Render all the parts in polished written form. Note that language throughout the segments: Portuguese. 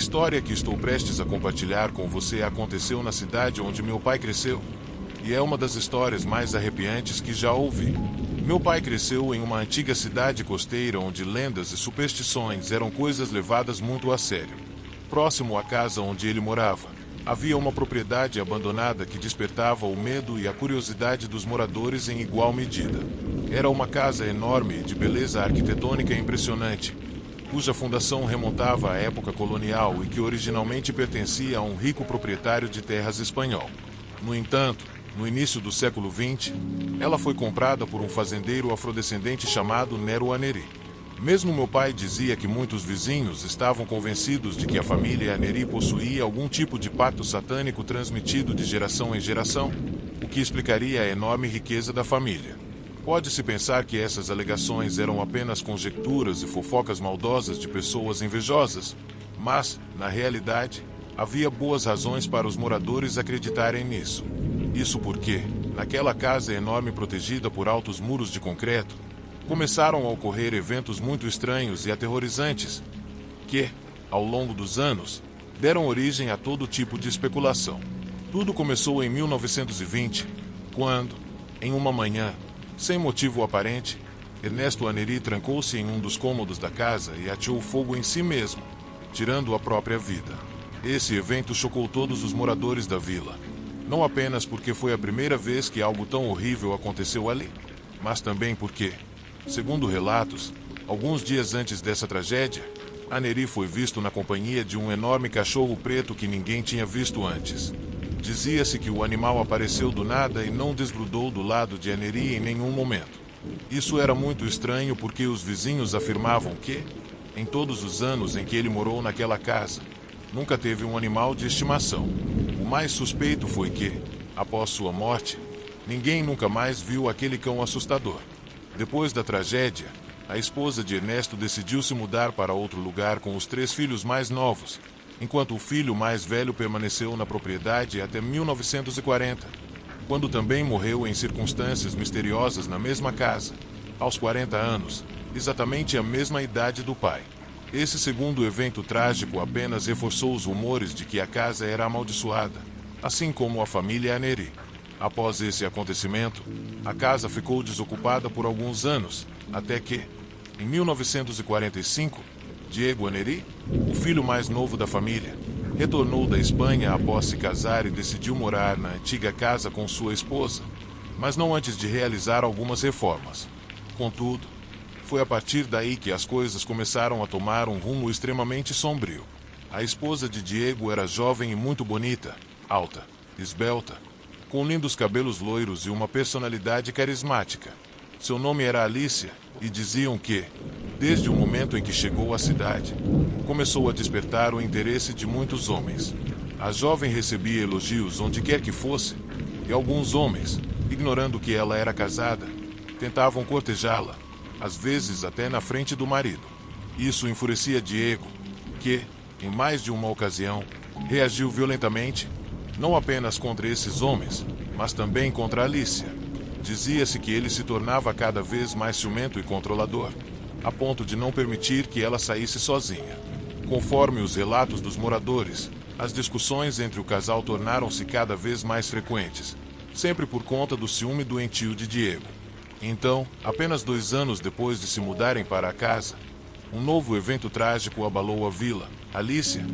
história que estou prestes a compartilhar com você aconteceu na cidade onde meu pai cresceu. E é uma das histórias mais arrepiantes que já ouvi. Meu pai cresceu em uma antiga cidade costeira onde lendas e superstições eram coisas levadas muito a sério. Próximo à casa onde ele morava, havia uma propriedade abandonada que despertava o medo e a curiosidade dos moradores em igual medida. Era uma casa enorme de beleza arquitetônica impressionante, cuja fundação remontava à época colonial e que originalmente pertencia a um rico proprietário de terras espanhol. No entanto, no início do século XX, ela foi comprada por um fazendeiro afrodescendente chamado Nero Aneri. Mesmo meu pai dizia que muitos vizinhos estavam convencidos de que a família Aneri possuía algum tipo de pacto satânico transmitido de geração em geração, o que explicaria a enorme riqueza da família. Pode-se pensar que essas alegações eram apenas conjecturas e fofocas maldosas de pessoas invejosas, mas, na realidade, havia boas razões para os moradores acreditarem nisso. Isso porque, naquela casa enorme protegida por altos muros de concreto, começaram a ocorrer eventos muito estranhos e aterrorizantes, que, ao longo dos anos, deram origem a todo tipo de especulação. Tudo começou em 1920, quando, em uma manhã, sem motivo aparente, Ernesto Aneri trancou-se em um dos cômodos da casa e ateou fogo em si mesmo, tirando a própria vida. Esse evento chocou todos os moradores da vila, não apenas porque foi a primeira vez que algo tão horrível aconteceu ali, mas também porque, segundo relatos, alguns dias antes dessa tragédia, Aneri foi visto na companhia de um enorme cachorro preto que ninguém tinha visto antes. Dizia-se que o animal apareceu do nada e não desgrudou do lado de Aneri em nenhum momento. Isso era muito estranho porque os vizinhos afirmavam que, em todos os anos em que ele morou naquela casa, nunca teve um animal de estimação. O mais suspeito foi que, após sua morte, ninguém nunca mais viu aquele cão assustador. Depois da tragédia, a esposa de Ernesto decidiu se mudar para outro lugar com os 3 filhos mais novos, enquanto o filho mais velho permaneceu na propriedade até 1940, quando também morreu em circunstâncias misteriosas na mesma casa, aos 40 anos, exatamente a mesma idade do pai. Esse segundo evento trágico apenas reforçou os rumores de que a casa era amaldiçoada, assim como a família Aneri. Após esse acontecimento, a casa ficou desocupada por alguns anos, até que, em 1945, Diego Aneri, o filho mais novo da família, retornou da Espanha após se casar e decidiu morar na antiga casa com sua esposa, mas não antes de realizar algumas reformas. Contudo, foi a partir daí que as coisas começaram a tomar um rumo extremamente sombrio. A esposa de Diego era jovem e muito bonita, alta, esbelta, com lindos cabelos loiros e uma personalidade carismática. Seu nome era Alicia, e diziam que, desde o momento em que chegou à cidade, começou a despertar o interesse de muitos homens. A jovem recebia elogios onde quer que fosse, e alguns homens, ignorando que ela era casada, tentavam cortejá-la, às vezes até na frente do marido. Isso enfurecia Diego, que, em mais de uma ocasião, reagiu violentamente, não apenas contra esses homens, mas também contra Alicia. Dizia-se que ele se tornava cada vez mais ciumento e controlador, a ponto de não permitir que ela saísse sozinha. Conforme os relatos dos moradores, as discussões entre o casal tornaram-se cada vez mais frequentes, sempre por conta do ciúme doentio de Diego. Então, apenas 2 anos depois de se mudarem para a casa, um novo evento trágico abalou a vila. Alicia,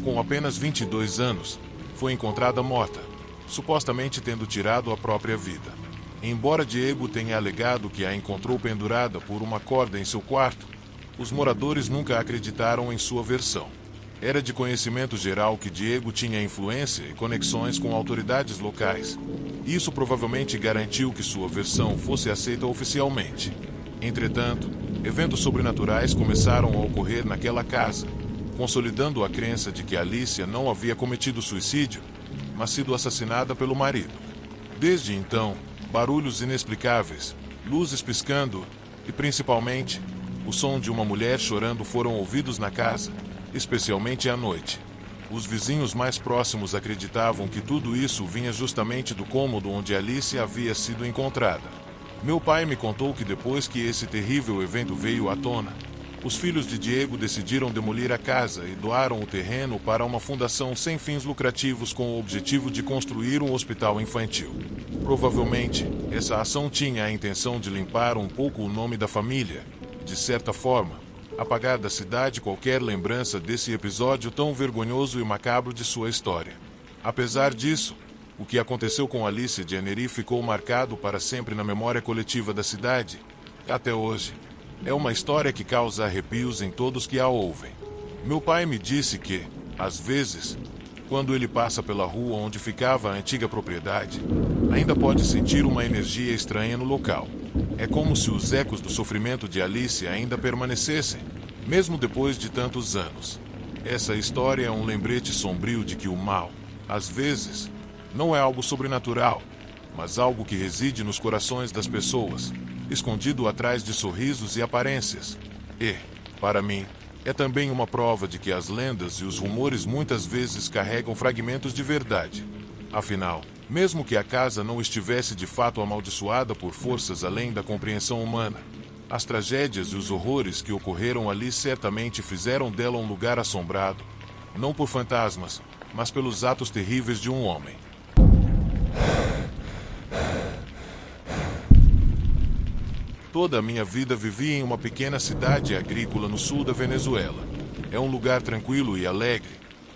com apenas 22 anos, foi encontrada morta, supostamente tendo tirado a própria vida. Embora Diego tenha alegado que a encontrou pendurada por uma corda em seu quarto, os moradores nunca acreditaram em sua versão. Era de conhecimento geral que Diego tinha influência e conexões com autoridades locais. Isso provavelmente garantiu que sua versão fosse aceita oficialmente. Entretanto, eventos sobrenaturais começaram a ocorrer naquela casa, consolidando a crença de que Alicia não havia cometido suicídio, mas sido assassinada pelo marido. Desde então, barulhos inexplicáveis, luzes piscando e, principalmente, o som de uma mulher chorando foram ouvidos na casa, especialmente à noite. Os vizinhos mais próximos acreditavam que tudo isso vinha justamente do cômodo onde Alice havia sido encontrada. Meu pai me contou que depois que esse terrível evento veio à tona, Os filhos de Diego decidiram demolir a casa e doaram o terreno para uma fundação sem fins lucrativos com o objetivo de construir um hospital infantil. Provavelmente, essa ação tinha a intenção de limpar um pouco o nome da família, de certa forma, apagar da cidade qualquer lembrança desse episódio tão vergonhoso e macabro de sua história. Apesar disso, o que aconteceu com Alice Gianneri ficou marcado para sempre na memória coletiva da cidade, até hoje. É uma história que causa arrepios em todos que a ouvem. Meu pai me disse que, às vezes, quando ele passa pela rua onde ficava a antiga propriedade, ainda pode sentir uma energia estranha no local. É como se os ecos do sofrimento de Alice ainda permanecessem, mesmo depois de tantos anos. Essa história é um lembrete sombrio de que o mal, às vezes, não é algo sobrenatural, mas algo que reside nos corações das pessoas, escondido atrás de sorrisos e aparências. E, para mim, é também uma prova de que as lendas e os rumores muitas vezes carregam fragmentos de verdade. Afinal, mesmo que a casa não estivesse de fato amaldiçoada por forças além da compreensão humana, as tragédias e os horrores que ocorreram ali certamente fizeram dela um lugar assombrado, não por fantasmas, mas pelos atos terríveis de um homem. Toda a minha vida vivi em uma pequena cidade agrícola no sul da Venezuela. É um lugar tranquilo e alegre,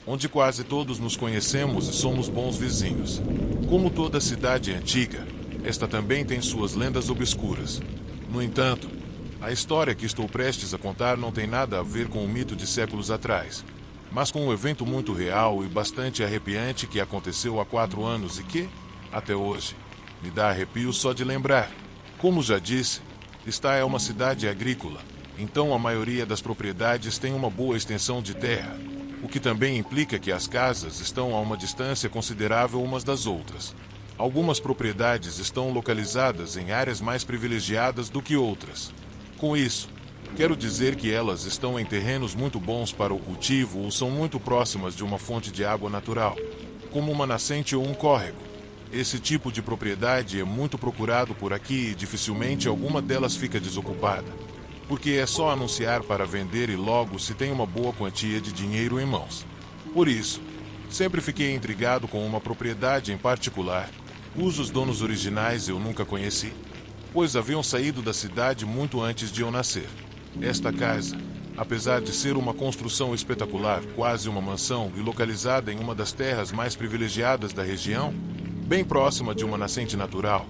onde quase todos nos conhecemos e somos bons vizinhos. Como toda cidade antiga, esta também tem suas lendas obscuras. No entanto, a história que estou prestes a contar não tem nada a ver com o mito de séculos atrás, mas com um evento muito real e bastante arrepiante que aconteceu há 4 anos e que, até hoje, me dá arrepio só de lembrar. Como já disse, esta é uma cidade agrícola, então a maioria das propriedades tem uma boa extensão de terra, o que também implica que as casas estão a uma distância considerável umas das outras. Algumas propriedades estão localizadas em áreas mais privilegiadas do que outras. Com isso, quero dizer que elas estão em terrenos muito bons para o cultivo ou são muito próximas de uma fonte de água natural, como uma nascente ou um córrego. Esse tipo de propriedade é muito procurado por aqui e dificilmente alguma delas fica desocupada, porque é só anunciar para vender e logo se tem uma boa quantia de dinheiro em mãos. Por isso, sempre fiquei intrigado com uma propriedade em particular, cujos donos originais eu nunca conheci, pois haviam saído da cidade muito antes de eu nascer. Esta casa, apesar de ser uma construção espetacular, quase uma mansão e localizada em uma das terras mais privilegiadas da região, bem próxima de uma nascente natural,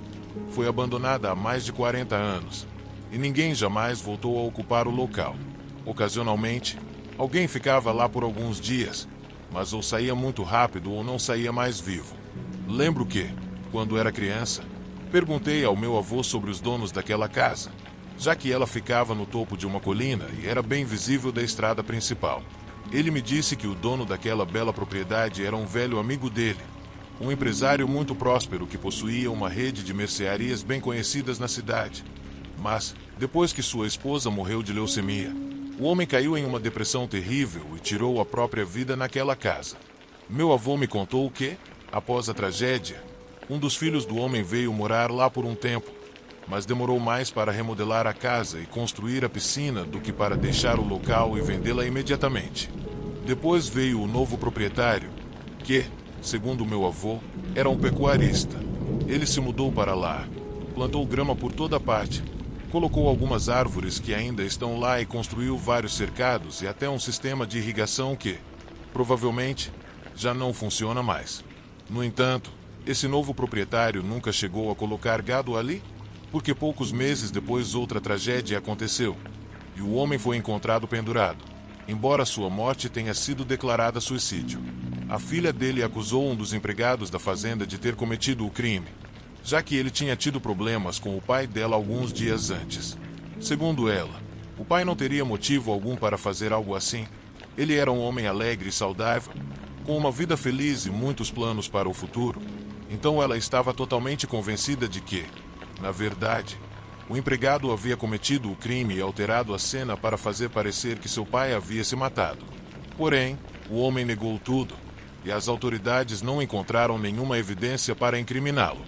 foi abandonada há mais de 40 anos, e ninguém jamais voltou a ocupar o local. Ocasionalmente, alguém ficava lá por alguns dias, mas ou saía muito rápido ou não saía mais vivo. Lembro que, quando era criança, perguntei ao meu avô sobre os donos daquela casa, já que ela ficava no topo de uma colina e era bem visível da estrada principal. Ele me disse que o dono daquela bela propriedade era um velho amigo dele, um empresário muito próspero que possuía uma rede de mercearias bem conhecidas na cidade. Mas, depois que sua esposa morreu de leucemia, o homem caiu em uma depressão terrível e tirou a própria vida naquela casa. Meu avô me contou que, após a tragédia, um dos filhos do homem veio morar lá por um tempo, mas demorou mais para remodelar a casa e construir a piscina do que para deixar o local e vendê-la imediatamente. Depois veio o novo proprietário, que, segundo meu avô, era um pecuarista. Ele se mudou para lá, plantou grama por toda parte, colocou algumas árvores que ainda estão lá e construiu vários cercados e até um sistema de irrigação que, provavelmente, já não funciona mais. No entanto, esse novo proprietário nunca chegou a colocar gado ali, porque poucos meses depois outra tragédia aconteceu, e o homem foi encontrado pendurado, embora sua morte tenha sido declarada suicídio. A filha dele acusou um dos empregados da fazenda de ter cometido o crime, já que ele tinha tido problemas com o pai dela alguns dias antes. Segundo ela, o pai não teria motivo algum para fazer algo assim. Ele era um homem alegre e saudável, com uma vida feliz e muitos planos para o futuro. Então ela estava totalmente convencida de que, na verdade, o empregado havia cometido o crime e alterado a cena para fazer parecer que seu pai havia se matado. Porém, o homem negou tudo, e as autoridades não encontraram nenhuma evidência para incriminá-lo.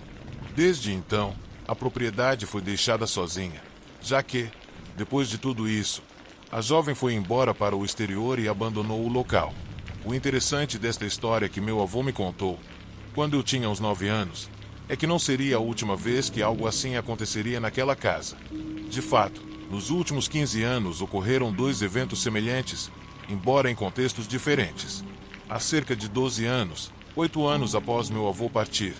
Desde então, a propriedade foi deixada sozinha, já que, depois de tudo isso, A jovem foi embora para o exterior e abandonou o local. O interessante desta história que meu avô me contou, quando eu tinha uns 9 anos, é que não seria a última vez que algo assim aconteceria naquela casa. De fato, nos últimos 15 anos ocorreram 2 eventos semelhantes, embora em contextos diferentes. Há cerca de 12 anos, 8 anos após meu avô partir,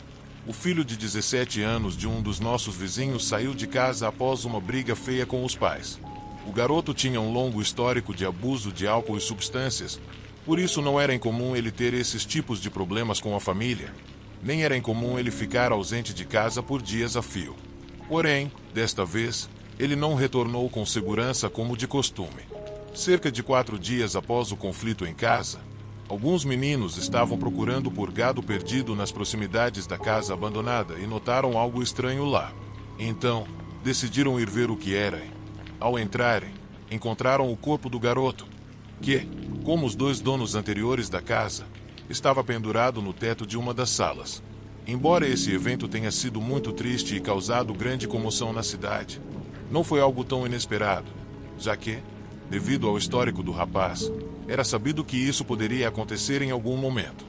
o filho de 17 anos de um dos nossos vizinhos saiu de casa após uma briga feia com os pais. O garoto tinha um longo histórico de abuso de álcool e substâncias, por isso não era incomum ele ter esses tipos de problemas com a família, nem era incomum ele ficar ausente de casa por dias a fio. Porém, desta vez, ele não retornou com segurança como de costume. Cerca de 4 dias após o conflito em casa, alguns meninos estavam procurando por gado perdido nas proximidades da casa abandonada e notaram algo estranho lá. Então, decidiram ir ver o que era. Ao entrarem, encontraram o corpo do garoto, que, como os 2 donos anteriores da casa, estava pendurado no teto de uma das salas. Embora esse evento tenha sido muito triste e causado grande comoção na cidade, não foi algo tão inesperado, já que, devido ao histórico do rapaz, era sabido que isso poderia acontecer em algum momento.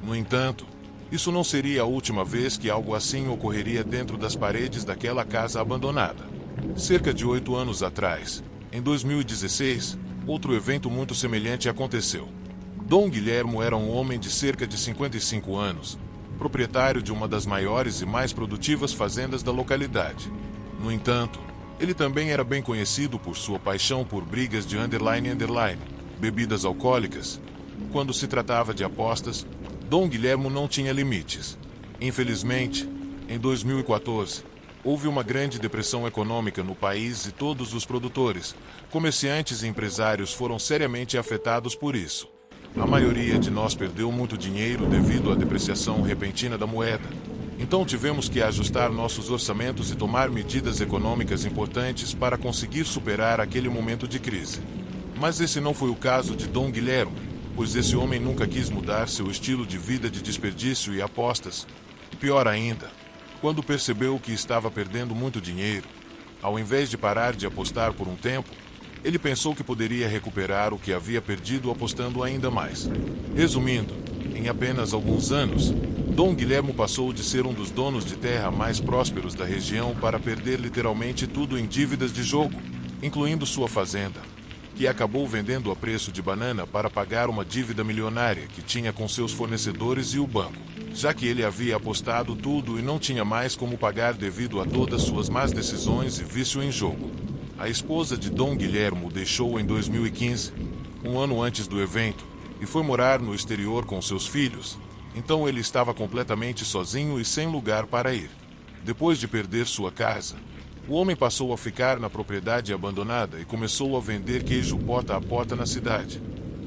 No entanto, isso não seria a última vez que algo assim ocorreria dentro das paredes daquela casa abandonada. Cerca de 8 anos atrás, em 2016, outro evento muito semelhante aconteceu. Dom Guilhermo era um homem de cerca de 55 anos, proprietário de uma das maiores e mais produtivas fazendas da localidade. No entanto, ele também era bem conhecido por sua paixão por brigas de underline, bebidas alcoólicas. Quando se tratava de apostas, Dom Guilhermo não tinha limites. Infelizmente, em 2014, houve uma grande depressão econômica no país e todos os produtores, comerciantes e empresários foram seriamente afetados por isso. A maioria de nós perdeu muito dinheiro devido à depreciação repentina da moeda. Então tivemos que ajustar nossos orçamentos e tomar medidas econômicas importantes para conseguir superar aquele momento de crise. Mas esse não foi o caso de Dom Guilhermo, pois esse homem nunca quis mudar seu estilo de vida de desperdício e apostas. E pior ainda, quando percebeu que estava perdendo muito dinheiro, ao invés de parar de apostar por um tempo, ele pensou que poderia recuperar o que havia perdido apostando ainda mais. Resumindo, em apenas alguns anos, Dom Guilhermo passou de ser um dos donos de terra mais prósperos da região para perder literalmente tudo em dívidas de jogo, incluindo sua fazenda, que acabou vendendo a preço de banana para pagar uma dívida milionária que tinha com seus fornecedores e o banco, já que ele havia apostado tudo e não tinha mais como pagar devido a todas suas más decisões e vício em jogo. A esposa de Dom Guilhermo o deixou em 2015, um ano antes do evento, e foi morar no exterior com seus filhos. Então ele estava completamente sozinho e sem lugar para ir. Depois de perder sua casa, o homem passou a ficar na propriedade abandonada e começou a vender queijo porta a porta na cidade.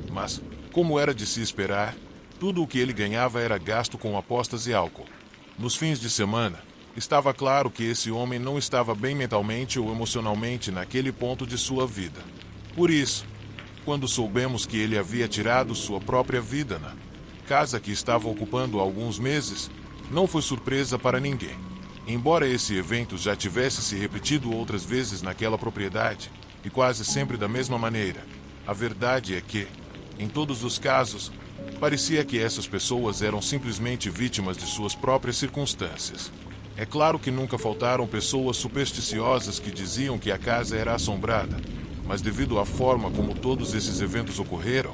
Mas, como era de se esperar, tudo o que ele ganhava era gasto com apostas e álcool. Nos fins de semana, estava claro que esse homem não estava bem mentalmente ou emocionalmente naquele ponto de sua vida. Por isso, quando soubemos que ele havia tirado sua própria vida na casa que estava ocupando há alguns meses, não foi surpresa para ninguém. Embora esse evento já tivesse se repetido outras vezes naquela propriedade, e quase sempre da mesma maneira, a verdade é que, em todos os casos, parecia que essas pessoas eram simplesmente vítimas de suas próprias circunstâncias. É claro que nunca faltaram pessoas supersticiosas que diziam que a casa era assombrada, mas devido à forma como todos esses eventos ocorreram,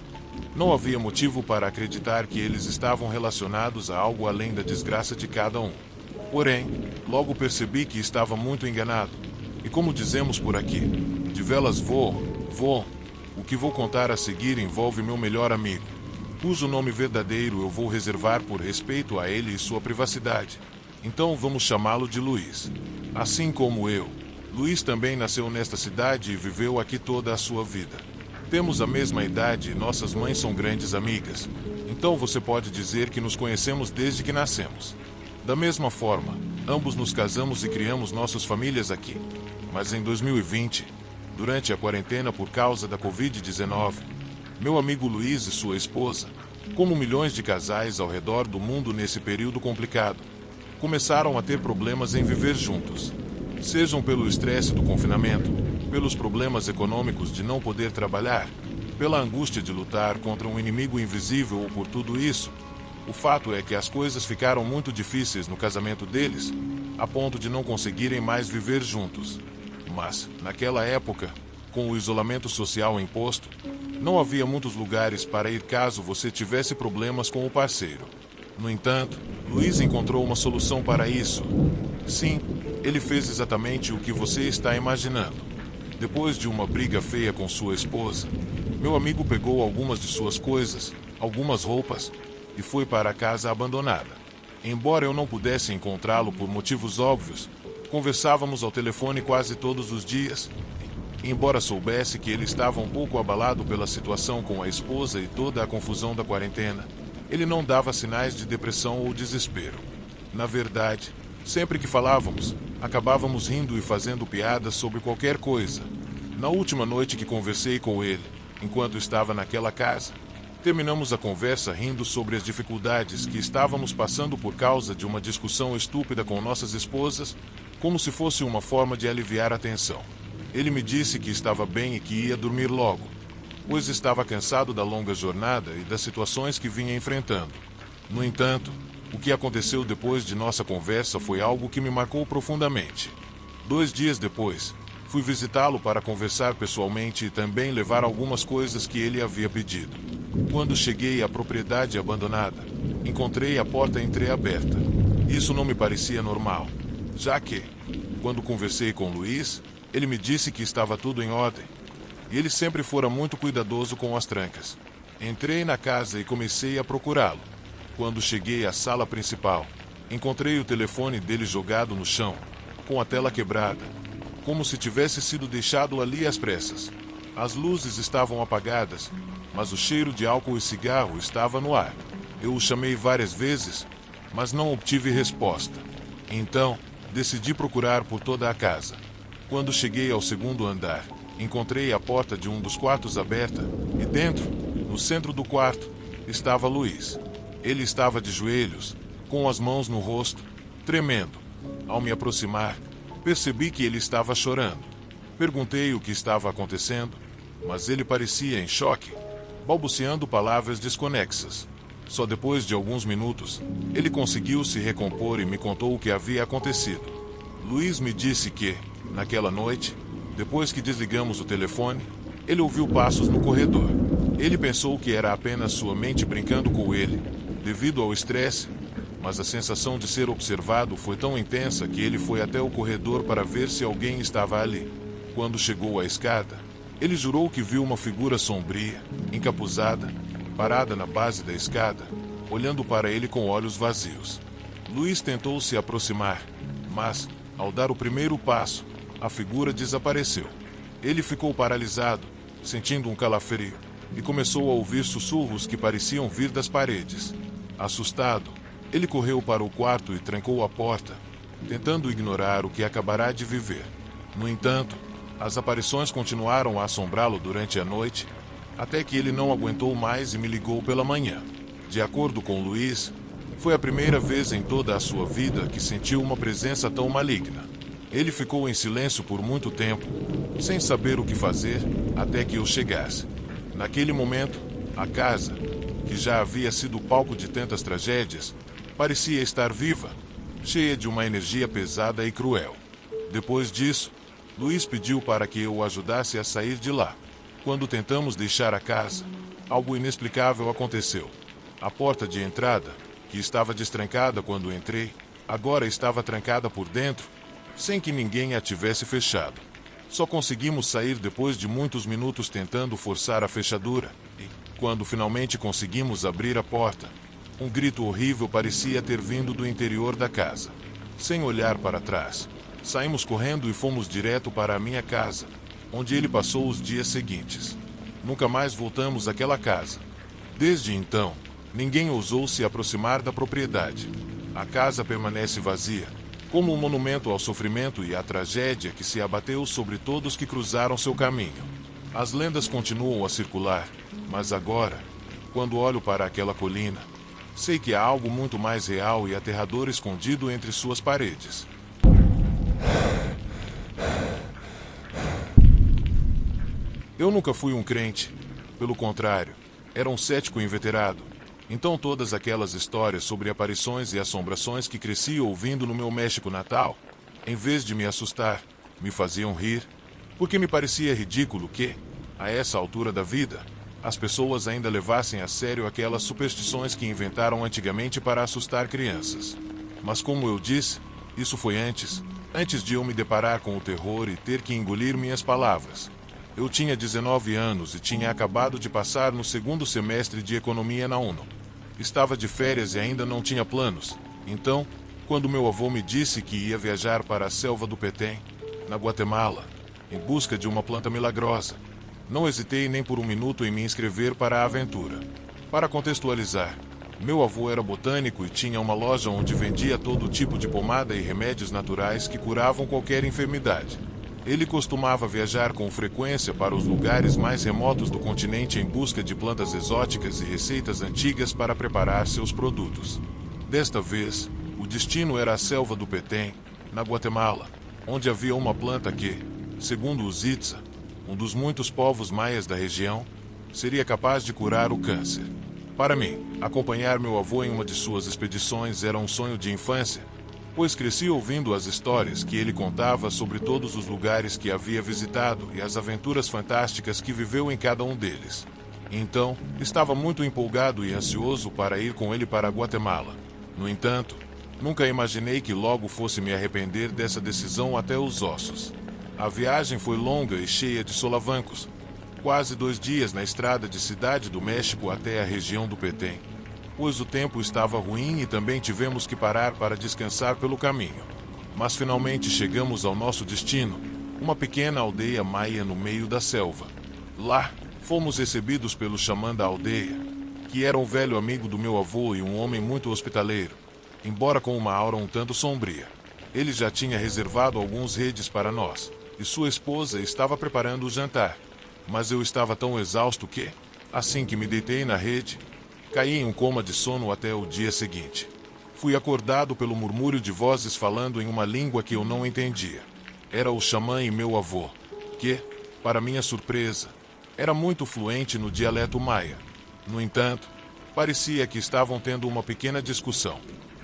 não havia motivo para acreditar que eles estavam relacionados a algo além da desgraça de cada um. Porém, logo percebi que estava muito enganado. E como dizemos por aqui, de velas vou. O que vou contar a seguir envolve meu melhor amigo, cujo nome verdadeiro eu vou reservar por respeito a ele e sua privacidade. Então vamos chamá-lo de Luiz. Assim como eu, Luiz também nasceu nesta cidade e viveu aqui toda a sua vida. Temos a mesma idade e nossas mães são grandes amigas. Então você pode dizer que nos conhecemos desde que nascemos. Da mesma forma, ambos nos casamos e criamos nossas famílias aqui. Mas em 2020, durante a quarentena por causa da Covid-19, meu amigo Luiz e sua esposa, como milhões de casais ao redor do mundo nesse período complicado, começaram a ter problemas em viver juntos. Sejam pelo estresse do confinamento, pelos problemas econômicos de não poder trabalhar, pela angústia de lutar contra um inimigo invisível ou por tudo isso. O fato é que as coisas ficaram muito difíceis no casamento deles, a ponto de não conseguirem mais viver juntos. Mas, naquela época, com o isolamento social imposto, não havia muitos lugares para ir caso você tivesse problemas com o parceiro. No entanto, Luiz encontrou uma solução para isso. Sim, ele fez exatamente o que você está imaginando. Depois de uma briga feia com sua esposa, meu amigo pegou algumas de suas coisas, algumas roupas, e foi para a casa abandonada. Embora eu não pudesse encontrá-lo por motivos óbvios, conversávamos ao telefone quase todos os dias. Embora soubesse que ele estava um pouco abalado pela situação com a esposa e toda a confusão da quarentena, ele não dava sinais de depressão ou desespero. Na verdade, sempre que falávamos, acabávamos rindo e fazendo piadas sobre qualquer coisa. Na última noite que conversei com ele, enquanto estava naquela casa, terminamos a conversa rindo sobre as dificuldades que estávamos passando por causa de uma discussão estúpida com nossas esposas, como se fosse uma forma de aliviar a tensão. Ele me disse que estava bem e que ia dormir logo, pois estava cansado da longa jornada e das situações que vinha enfrentando. No entanto, o que aconteceu depois de nossa conversa foi algo que me marcou profundamente. 2 dias depois, fui visitá-lo para conversar pessoalmente e também levar algumas coisas que ele havia pedido. Quando cheguei à propriedade abandonada, encontrei a porta entreaberta. Isso não me parecia normal, já que, quando conversei com Luiz, ele me disse que estava tudo em ordem. E ele sempre fora muito cuidadoso com as trancas. Entrei na casa e comecei a procurá-lo. Quando cheguei à sala principal, encontrei o telefone dele jogado no chão, com a tela quebrada, como se tivesse sido deixado ali às pressas. As luzes estavam apagadas, mas o cheiro de álcool e cigarro estava no ar. Eu o chamei várias vezes, mas não obtive resposta. Então, decidi procurar por toda a casa. Quando cheguei ao 2º andar, encontrei a porta de um dos quartos aberta, e dentro, no centro do quarto, estava Luiz. Ele estava de joelhos, com as mãos no rosto, tremendo. Ao me aproximar, percebi que ele estava chorando. Perguntei o que estava acontecendo, mas ele parecia em choque, balbuciando palavras desconexas. Só depois de alguns minutos, ele conseguiu se recompor e me contou o que havia acontecido. Luiz me disse que, naquela noite, depois que desligamos o telefone, ele ouviu passos no corredor. Ele pensou que era apenas sua mente brincando com ele, devido ao estresse, mas a sensação de ser observado foi tão intensa que ele foi até o corredor para ver se alguém estava ali. Quando chegou à escada, ele jurou que viu uma figura sombria, encapuzada, parada na base da escada, olhando para ele com olhos vazios. Luiz tentou se aproximar, mas, ao dar o primeiro passo, a figura desapareceu. Ele ficou paralisado, sentindo um calafrio, e começou a ouvir sussurros que pareciam vir das paredes. Assustado, ele correu para o quarto e trancou a porta, tentando ignorar o que acabará de viver. No entanto, as aparições continuaram a assombrá-lo durante a noite, até que ele não aguentou mais e me ligou pela manhã. De acordo com Luiz, foi a primeira vez em toda a sua vida que sentiu uma presença tão maligna. Ele ficou em silêncio por muito tempo, sem saber o que fazer, até que eu chegasse. Naquele momento, a casa, que já havia sido palco de tantas tragédias, parecia estar viva, cheia de uma energia pesada e cruel. Depois disso, Luiz pediu para que eu o ajudasse a sair de lá. Quando tentamos deixar a casa, algo inexplicável aconteceu. A porta de entrada, que estava destrancada quando entrei, agora estava trancada por dentro, sem que ninguém a tivesse fechado. Só conseguimos sair depois de muitos minutos tentando forçar a fechadura, e, quando finalmente conseguimos abrir a porta, um grito horrível parecia ter vindo do interior da casa. Sem olhar para trás, saímos correndo e fomos direto para a minha casa, onde ele passou os dias seguintes. Nunca mais voltamos àquela casa. Desde então, ninguém ousou se aproximar da propriedade. A casa permanece vazia, como um monumento ao sofrimento e à tragédia que se abateu sobre todos que cruzaram seu caminho. As lendas continuam a circular, mas agora, quando olho para aquela colina, sei que há algo muito mais real e aterrador escondido entre suas paredes. Eu nunca fui um crente. Pelo contrário, era um cético inveterado. Então todas aquelas histórias sobre aparições e assombrações que cresci ouvindo no meu México natal, em vez de me assustar, me faziam rir, porque me parecia ridículo que, a essa altura da vida, as pessoas ainda levassem a sério aquelas superstições que inventaram antigamente para assustar crianças. Mas como eu disse, isso foi antes de eu me deparar com o terror e ter que engolir minhas palavras. Eu tinha 19 anos e tinha acabado de passar no segundo semestre de economia na UNO. Estava de férias e ainda não tinha planos. Então, quando meu avô me disse que ia viajar para a selva do Petén, na Guatemala, em busca de uma planta milagrosa, não hesitei nem por um minuto em me inscrever para a aventura. Para contextualizar, meu avô era botânico e tinha uma loja onde vendia todo tipo de pomada e remédios naturais que curavam qualquer enfermidade. Ele costumava viajar com frequência para os lugares mais remotos do continente em busca de plantas exóticas e receitas antigas para preparar seus produtos. Desta vez, o destino era a selva do Petén, na Guatemala, onde havia uma planta que, segundo os Itza, um dos muitos povos maias da região, seria capaz de curar o câncer. Para mim, acompanhar meu avô em uma de suas expedições era um sonho de infância, pois cresci ouvindo as histórias que ele contava sobre todos os lugares que havia visitado e as aventuras fantásticas que viveu em cada um deles. Então, estava muito empolgado e ansioso para ir com ele para Guatemala. No entanto, nunca imaginei que logo fosse me arrepender dessa decisão até os ossos. A viagem foi longa e cheia de solavancos. Quase 2 dias na estrada de Cidade do México até a região do Petén, pois o tempo estava ruim e também tivemos que parar para descansar pelo caminho. Mas finalmente chegamos ao nosso destino, uma pequena aldeia maia no meio da selva. Lá, fomos recebidos pelo xamã da aldeia, que era um velho amigo do meu avô e um homem muito hospitaleiro, embora com uma aura um tanto sombria. Ele já tinha reservado alguns redes para nós, e sua esposa estava preparando o jantar. Mas eu estava tão exausto que, assim que me deitei na rede, caí em um coma de sono até o dia seguinte. Fui acordado pelo murmúrio de vozes falando em uma língua que eu não entendia. Era o xamã e meu avô, que, para minha surpresa, era muito fluente no dialeto maia. No entanto, parecia que estavam tendo uma pequena discussão.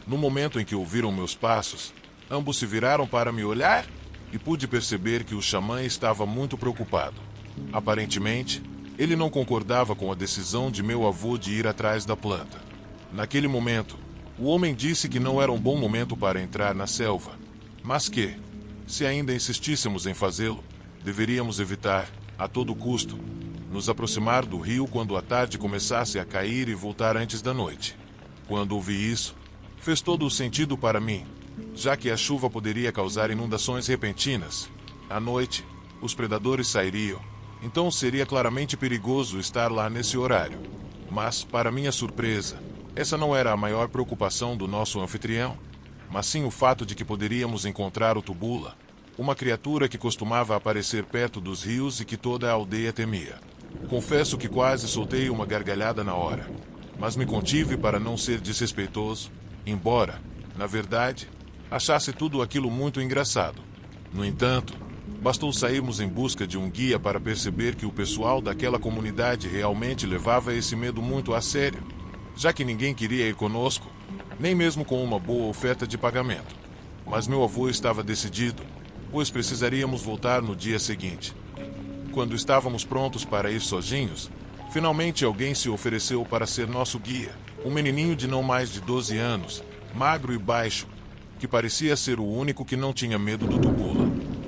No momento em que ouviram meus passos, ambos se viraram para me olhar e pude perceber que o xamã estava muito preocupado. Aparentemente, ele não concordava com a decisão de meu avô de ir atrás da planta. Naquele momento, o homem disse que não era um bom momento para entrar na selva, mas que, se ainda insistíssemos em fazê-lo, deveríamos evitar, a todo custo, nos aproximar do rio quando a tarde começasse a cair e voltar antes da noite. Quando ouvi isso, fez todo o sentido para mim, já que a chuva poderia causar inundações repentinas. À noite, os predadores sairiam. Então seria claramente perigoso estar lá nesse horário. Mas, para minha surpresa, essa não era a maior preocupação do nosso anfitrião, mas sim o fato de que poderíamos encontrar o Tubula, uma criatura que costumava aparecer perto dos rios e que toda a aldeia temia. Confesso que quase soltei uma gargalhada na hora, mas me contive para não ser desrespeitoso, embora, na verdade, achasse tudo aquilo muito engraçado. No entanto, bastou sairmos em busca de um guia para perceber que o pessoal daquela comunidade realmente levava esse medo muito a sério, já que ninguém queria ir conosco, nem mesmo com uma boa oferta de pagamento. Mas meu avô estava decidido, pois precisaríamos voltar no dia seguinte. Quando estávamos prontos para ir sozinhos, finalmente alguém se ofereceu para ser nosso guia, um menininho de não mais de 12 anos, magro e baixo, que parecia ser o único que não tinha medo do Tubula.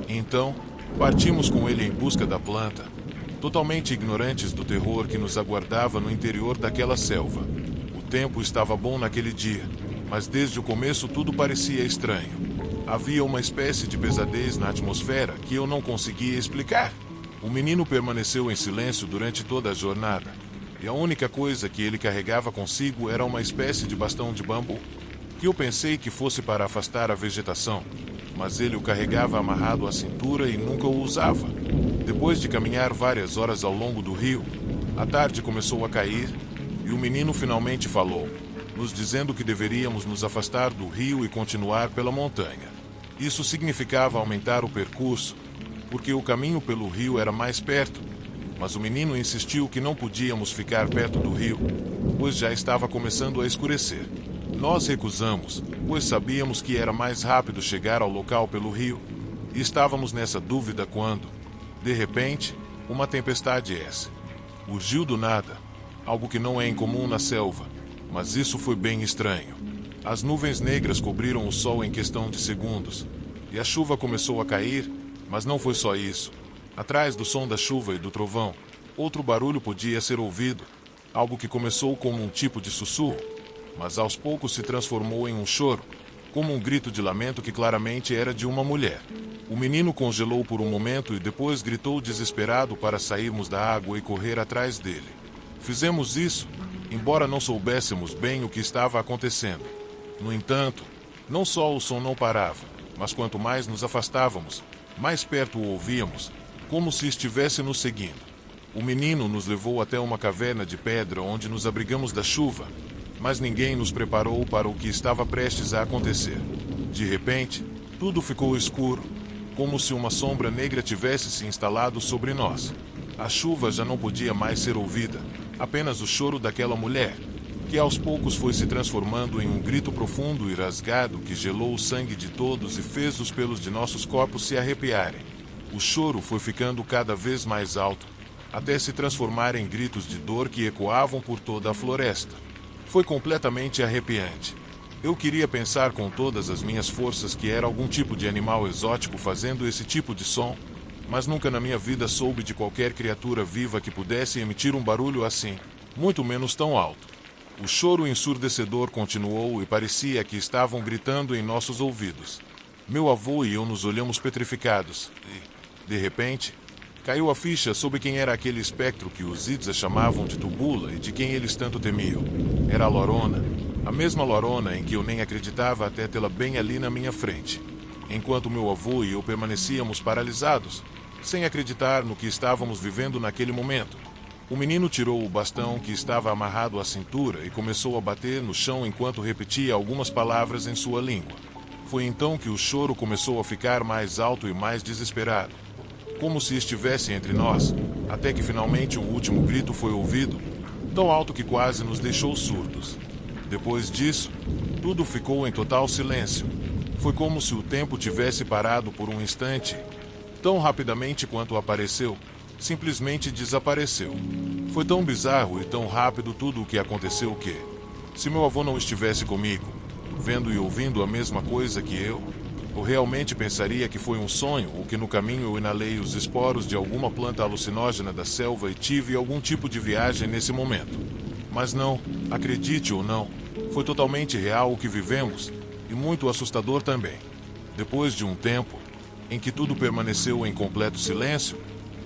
Então, partimos com ele em busca da planta, totalmente ignorantes do terror que nos aguardava no interior daquela selva. O tempo estava bom naquele dia, mas desde o começo tudo parecia estranho. Havia uma espécie de pesadez na atmosfera que eu não conseguia explicar. O menino permaneceu em silêncio durante toda a jornada, e a única coisa que ele carregava consigo era uma espécie de bastão de bambu, que eu pensei que fosse para afastar a vegetação, mas ele o carregava amarrado à cintura e nunca o usava. Depois de caminhar várias horas ao longo do rio, a tarde começou a cair e o menino finalmente falou, nos dizendo que deveríamos nos afastar do rio e continuar pela montanha. Isso significava aumentar o percurso, porque o caminho pelo rio era mais perto, mas o menino insistiu que não podíamos ficar perto do rio, pois já estava começando a escurecer. Nós recusamos, pois sabíamos que era mais rápido chegar ao local pelo rio, e estávamos nessa dúvida quando, de repente, uma tempestade urgiu do nada, algo que não é incomum na selva, mas isso foi bem estranho. As nuvens negras cobriram o sol em questão de segundos, e a chuva começou a cair, mas não foi só isso. Atrás do som da chuva e do trovão, outro barulho podia ser ouvido, algo que começou como um tipo de sussurro, mas aos poucos se transformou em um choro, como um grito de lamento que claramente era de uma mulher. O menino congelou por um momento e depois gritou desesperado para sairmos da água e correr atrás dele. Fizemos isso, embora não soubéssemos bem o que estava acontecendo. No entanto, não só o som não parava, mas quanto mais nos afastávamos, mais perto o ouvíamos, como se estivesse nos seguindo. O menino nos levou até uma caverna de pedra onde nos abrigamos da chuva, mas ninguém nos preparou para o que estava prestes a acontecer. De repente, tudo ficou escuro, como se uma sombra negra tivesse se instalado sobre nós. A chuva já não podia mais ser ouvida, apenas o choro daquela mulher, que aos poucos foi se transformando em um grito profundo e rasgado que gelou o sangue de todos e fez os pelos de nossos corpos se arrepiarem. O choro foi ficando cada vez mais alto, até se transformar em gritos de dor que ecoavam por toda a floresta. Foi completamente arrepiante. Eu queria pensar com todas as minhas forças que era algum tipo de animal exótico fazendo esse tipo de som, mas nunca na minha vida soube de qualquer criatura viva que pudesse emitir um barulho assim, muito menos tão alto. O choro ensurdecedor continuou e parecia que estavam gritando em nossos ouvidos. Meu avô e eu nos olhamos petrificados e, de repente, caiu a ficha sobre quem era aquele espectro que os Idza chamavam de Tubula e de quem eles tanto temiam. Era a Lorona, a mesma Lorona em que eu nem acreditava até tê-la bem ali na minha frente. Enquanto meu avô e eu permanecíamos paralisados, sem acreditar no que estávamos vivendo naquele momento, o menino tirou o bastão que estava amarrado à cintura e começou a bater no chão enquanto repetia algumas palavras em sua língua. Foi então que o choro começou a ficar mais alto e mais desesperado, como se estivesse entre nós, até que finalmente um último grito foi ouvido, tão alto que quase nos deixou surdos. Depois disso, tudo ficou em total silêncio. Foi como se o tempo tivesse parado por um instante. Tão rapidamente quanto apareceu, simplesmente desapareceu. Foi tão bizarro e tão rápido tudo o que aconteceu que, se meu avô não estivesse comigo, vendo e ouvindo a mesma coisa que eu realmente pensaria que foi um sonho ou que no caminho eu inalei os esporos de alguma planta alucinógena da selva e tive algum tipo de viagem nesse momento. Mas não, acredite ou não, foi totalmente real o que vivemos e muito assustador também. Depois de um tempo, em que tudo permaneceu em completo silêncio,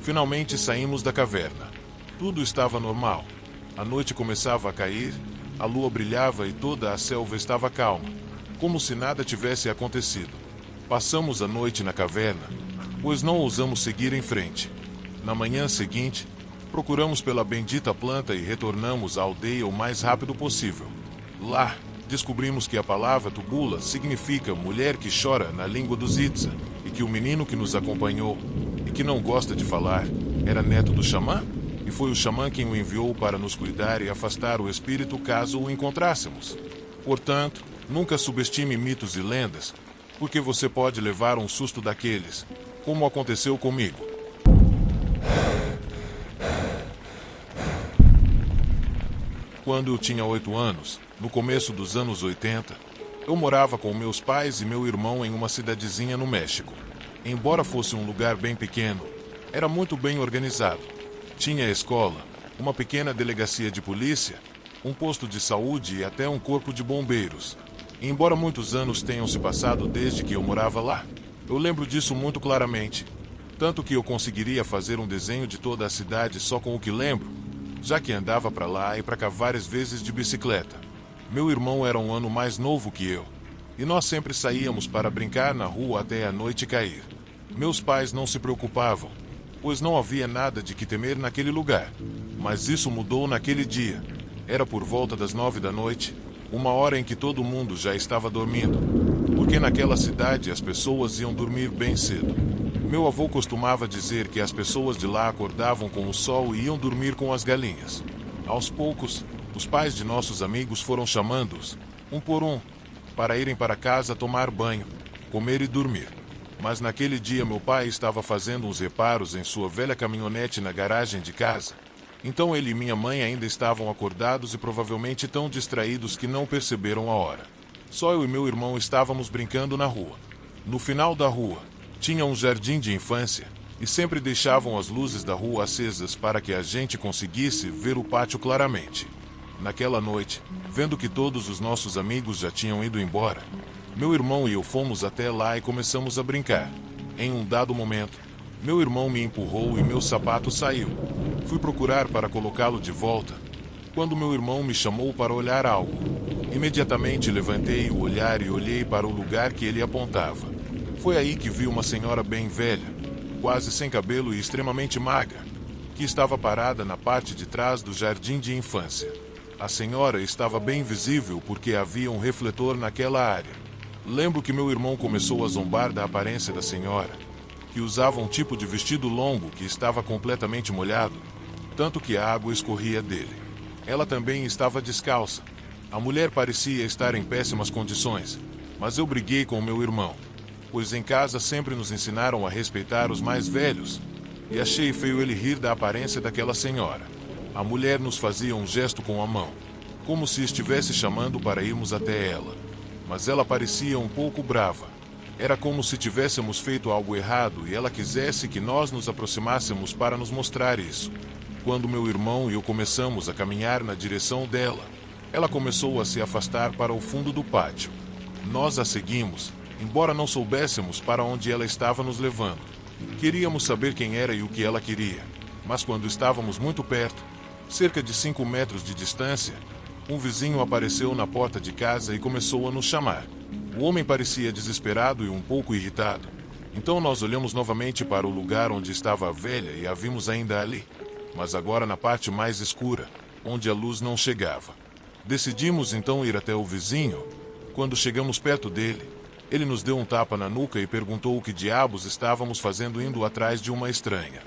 finalmente saímos da caverna. Tudo estava normal. A noite começava a cair, a lua brilhava e toda a selva estava calma, como se nada tivesse acontecido. Passamos a noite na caverna, pois não ousamos seguir em frente. Na manhã seguinte, procuramos pela bendita planta e retornamos à aldeia o mais rápido possível. Lá, descobrimos que a palavra Tubula significa mulher que chora na língua dos Idza, e que o menino que nos acompanhou, e que não gosta de falar, era neto do xamã, e foi o xamã quem o enviou para nos cuidar e afastar o espírito caso o encontrássemos. Portanto, nunca subestime mitos e lendas, porque você pode levar um susto daqueles, como aconteceu comigo. Quando eu tinha 8 anos, no começo dos anos 80, eu morava com meus pais e meu irmão em uma cidadezinha no México. Embora fosse um lugar bem pequeno, era muito bem organizado. Tinha escola, uma pequena delegacia de polícia, um posto de saúde e até um corpo de bombeiros. Embora muitos anos tenham se passado desde que eu morava lá, eu lembro disso muito claramente, tanto que eu conseguiria fazer um desenho de toda a cidade só com o que lembro, já que andava para lá e para cá várias vezes de bicicleta. Meu irmão era um ano mais novo que eu, e nós sempre saíamos para brincar na rua até a noite cair. Meus pais não se preocupavam, pois não havia nada de que temer naquele lugar, mas isso mudou naquele dia. Era por volta das 9 da noite, uma hora em que todo mundo já estava dormindo, porque naquela cidade as pessoas iam dormir bem cedo. Meu avô costumava dizer que as pessoas de lá acordavam com o sol e iam dormir com as galinhas. Aos poucos, os pais de nossos amigos foram chamando-os, um por um, para irem para casa tomar banho, comer e dormir. Mas naquele dia meu pai estava fazendo uns reparos em sua velha caminhonete na garagem de casa. Então ele e minha mãe ainda estavam acordados e provavelmente tão distraídos que não perceberam a hora. Só eu e meu irmão estávamos brincando na rua. No final da rua, tinha um jardim de infância, e sempre deixavam as luzes da rua acesas para que a gente conseguisse ver o pátio claramente. Naquela noite, vendo que todos os nossos amigos já tinham ido embora, meu irmão e eu fomos até lá e começamos a brincar. Em um dado momento, meu irmão me empurrou e meu sapato saiu. Fui procurar para colocá-lo de volta, quando meu irmão me chamou para olhar algo. Imediatamente levantei o olhar e olhei para o lugar que ele apontava. Foi aí que vi uma senhora bem velha, quase sem cabelo e extremamente magra, que estava parada na parte de trás do jardim de infância. A senhora estava bem visível porque havia um refletor naquela área. Lembro que meu irmão começou a zombar da aparência da senhora, que usava um tipo de vestido longo que estava completamente molhado, tanto que a água escorria dele. Ela também estava descalça. A mulher parecia estar em péssimas condições, mas eu briguei com meu irmão, pois em casa sempre nos ensinaram a respeitar os mais velhos, e achei feio ele rir da aparência daquela senhora. A mulher nos fazia um gesto com a mão, como se estivesse chamando para irmos até ela, mas ela parecia um pouco brava. Era como se tivéssemos feito algo errado e ela quisesse que nós nos aproximássemos para nos mostrar isso. Quando meu irmão e eu começamos a caminhar na direção dela, ela começou a se afastar para o fundo do pátio. Nós a seguimos, embora não soubéssemos para onde ela estava nos levando. Queríamos saber quem era e o que ela queria, mas quando estávamos muito perto, cerca de 5 metros de distância, um vizinho apareceu na porta de casa e começou a nos chamar. O homem parecia desesperado e um pouco irritado. Então nós olhamos novamente para o lugar onde estava a velha e a vimos ainda ali, mas agora na parte mais escura, onde a luz não chegava. Decidimos então ir até o vizinho. Quando chegamos perto dele, ele nos deu um tapa na nuca e perguntou o que diabos estávamos fazendo indo atrás de uma estranha.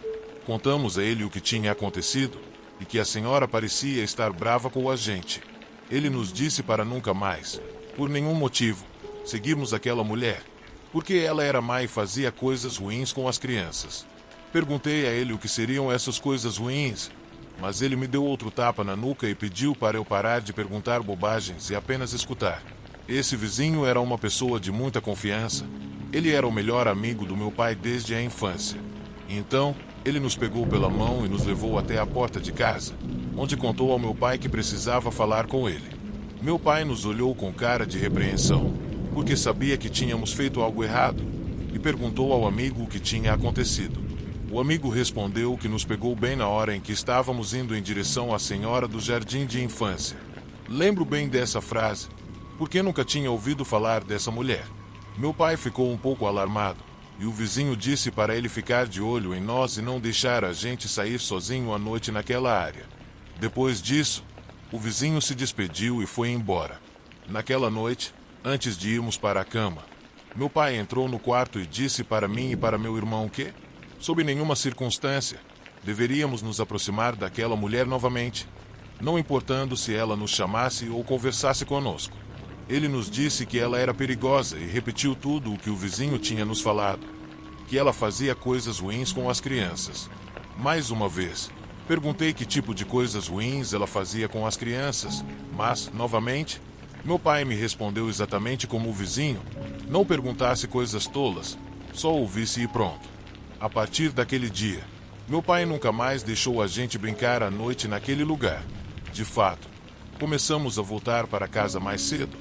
Contamos a ele o que tinha acontecido e que a senhora parecia estar brava com a gente. Ele nos disse para nunca mais, por nenhum motivo, seguirmos aquela mulher, porque ela era má e fazia coisas ruins com as crianças. Perguntei a ele o que seriam essas coisas ruins, mas ele me deu outro tapa na nuca e pediu para eu parar de perguntar bobagens e apenas escutar. Esse vizinho era uma pessoa de muita confiança. Ele era o melhor amigo do meu pai desde a infância. Então, ele nos pegou pela mão e nos levou até a porta de casa, onde contou ao meu pai que precisava falar com ele. Meu pai nos olhou com cara de repreensão, porque sabia que tínhamos feito algo errado, e perguntou ao amigo o que tinha acontecido. O amigo respondeu que nos pegou bem na hora em que estávamos indo em direção à senhora do jardim de infância. Lembro bem dessa frase, porque nunca tinha ouvido falar dessa mulher. Meu pai ficou um pouco alarmado, e o vizinho disse para ele ficar de olho em nós e não deixar a gente sair sozinho à noite naquela área. Depois disso, o vizinho se despediu e foi embora. Naquela noite, antes de irmos para a cama, meu pai entrou no quarto e disse para mim e para meu irmão que, sob nenhuma circunstância, deveríamos nos aproximar daquela mulher novamente, não importando se ela nos chamasse ou conversasse conosco. Ele nos disse que ela era perigosa e repetiu tudo o que o vizinho tinha nos falado, que ela fazia coisas ruins com as crianças. Mais uma vez, perguntei que tipo de coisas ruins ela fazia com as crianças, mas, novamente, meu pai me respondeu exatamente como o vizinho: não perguntasse coisas tolas, só ouvisse e pronto. A partir daquele dia, meu pai nunca mais deixou a gente brincar à noite naquele lugar. De fato, começamos a voltar para casa mais cedo,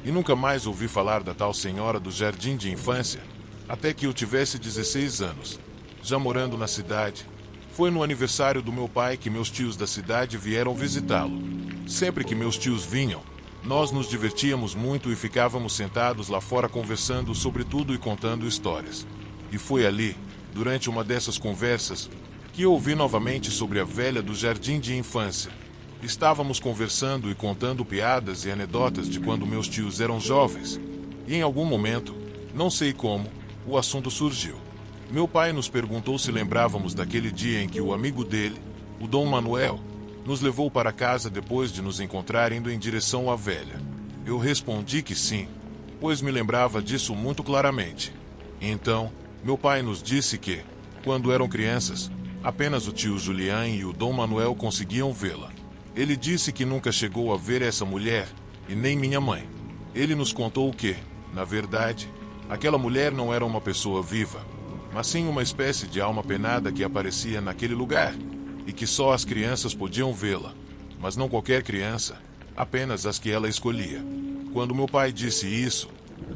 e nunca mais ouvi falar da tal senhora do jardim de infância, até que eu tivesse 16 anos. Já morando na cidade, foi no aniversário do meu pai que meus tios da cidade vieram visitá-lo. Sempre que meus tios vinham, nós nos divertíamos muito e ficávamos sentados lá fora conversando sobre tudo e contando histórias. E foi ali, durante uma dessas conversas, que eu ouvi novamente sobre a velha do jardim de infância. Estávamos conversando e contando piadas e anedotas de quando meus tios eram jovens, e em algum momento, não sei como, o assunto surgiu. Meu pai nos perguntou se lembrávamos daquele dia em que o amigo dele, o Dom Manuel, nos levou para casa depois de nos encontrar indo em direção à velha. Eu respondi que sim, pois me lembrava disso muito claramente. Então, meu pai nos disse que, quando eram crianças, apenas o tio Julián e o Dom Manuel conseguiam vê-la. Ele disse que nunca chegou a ver essa mulher, e nem minha mãe. Ele nos contou que, na verdade, aquela mulher não era uma pessoa viva, mas sim uma espécie de alma penada que aparecia naquele lugar, e que só as crianças podiam vê-la, mas não qualquer criança, apenas as que ela escolhia. Quando meu pai disse isso,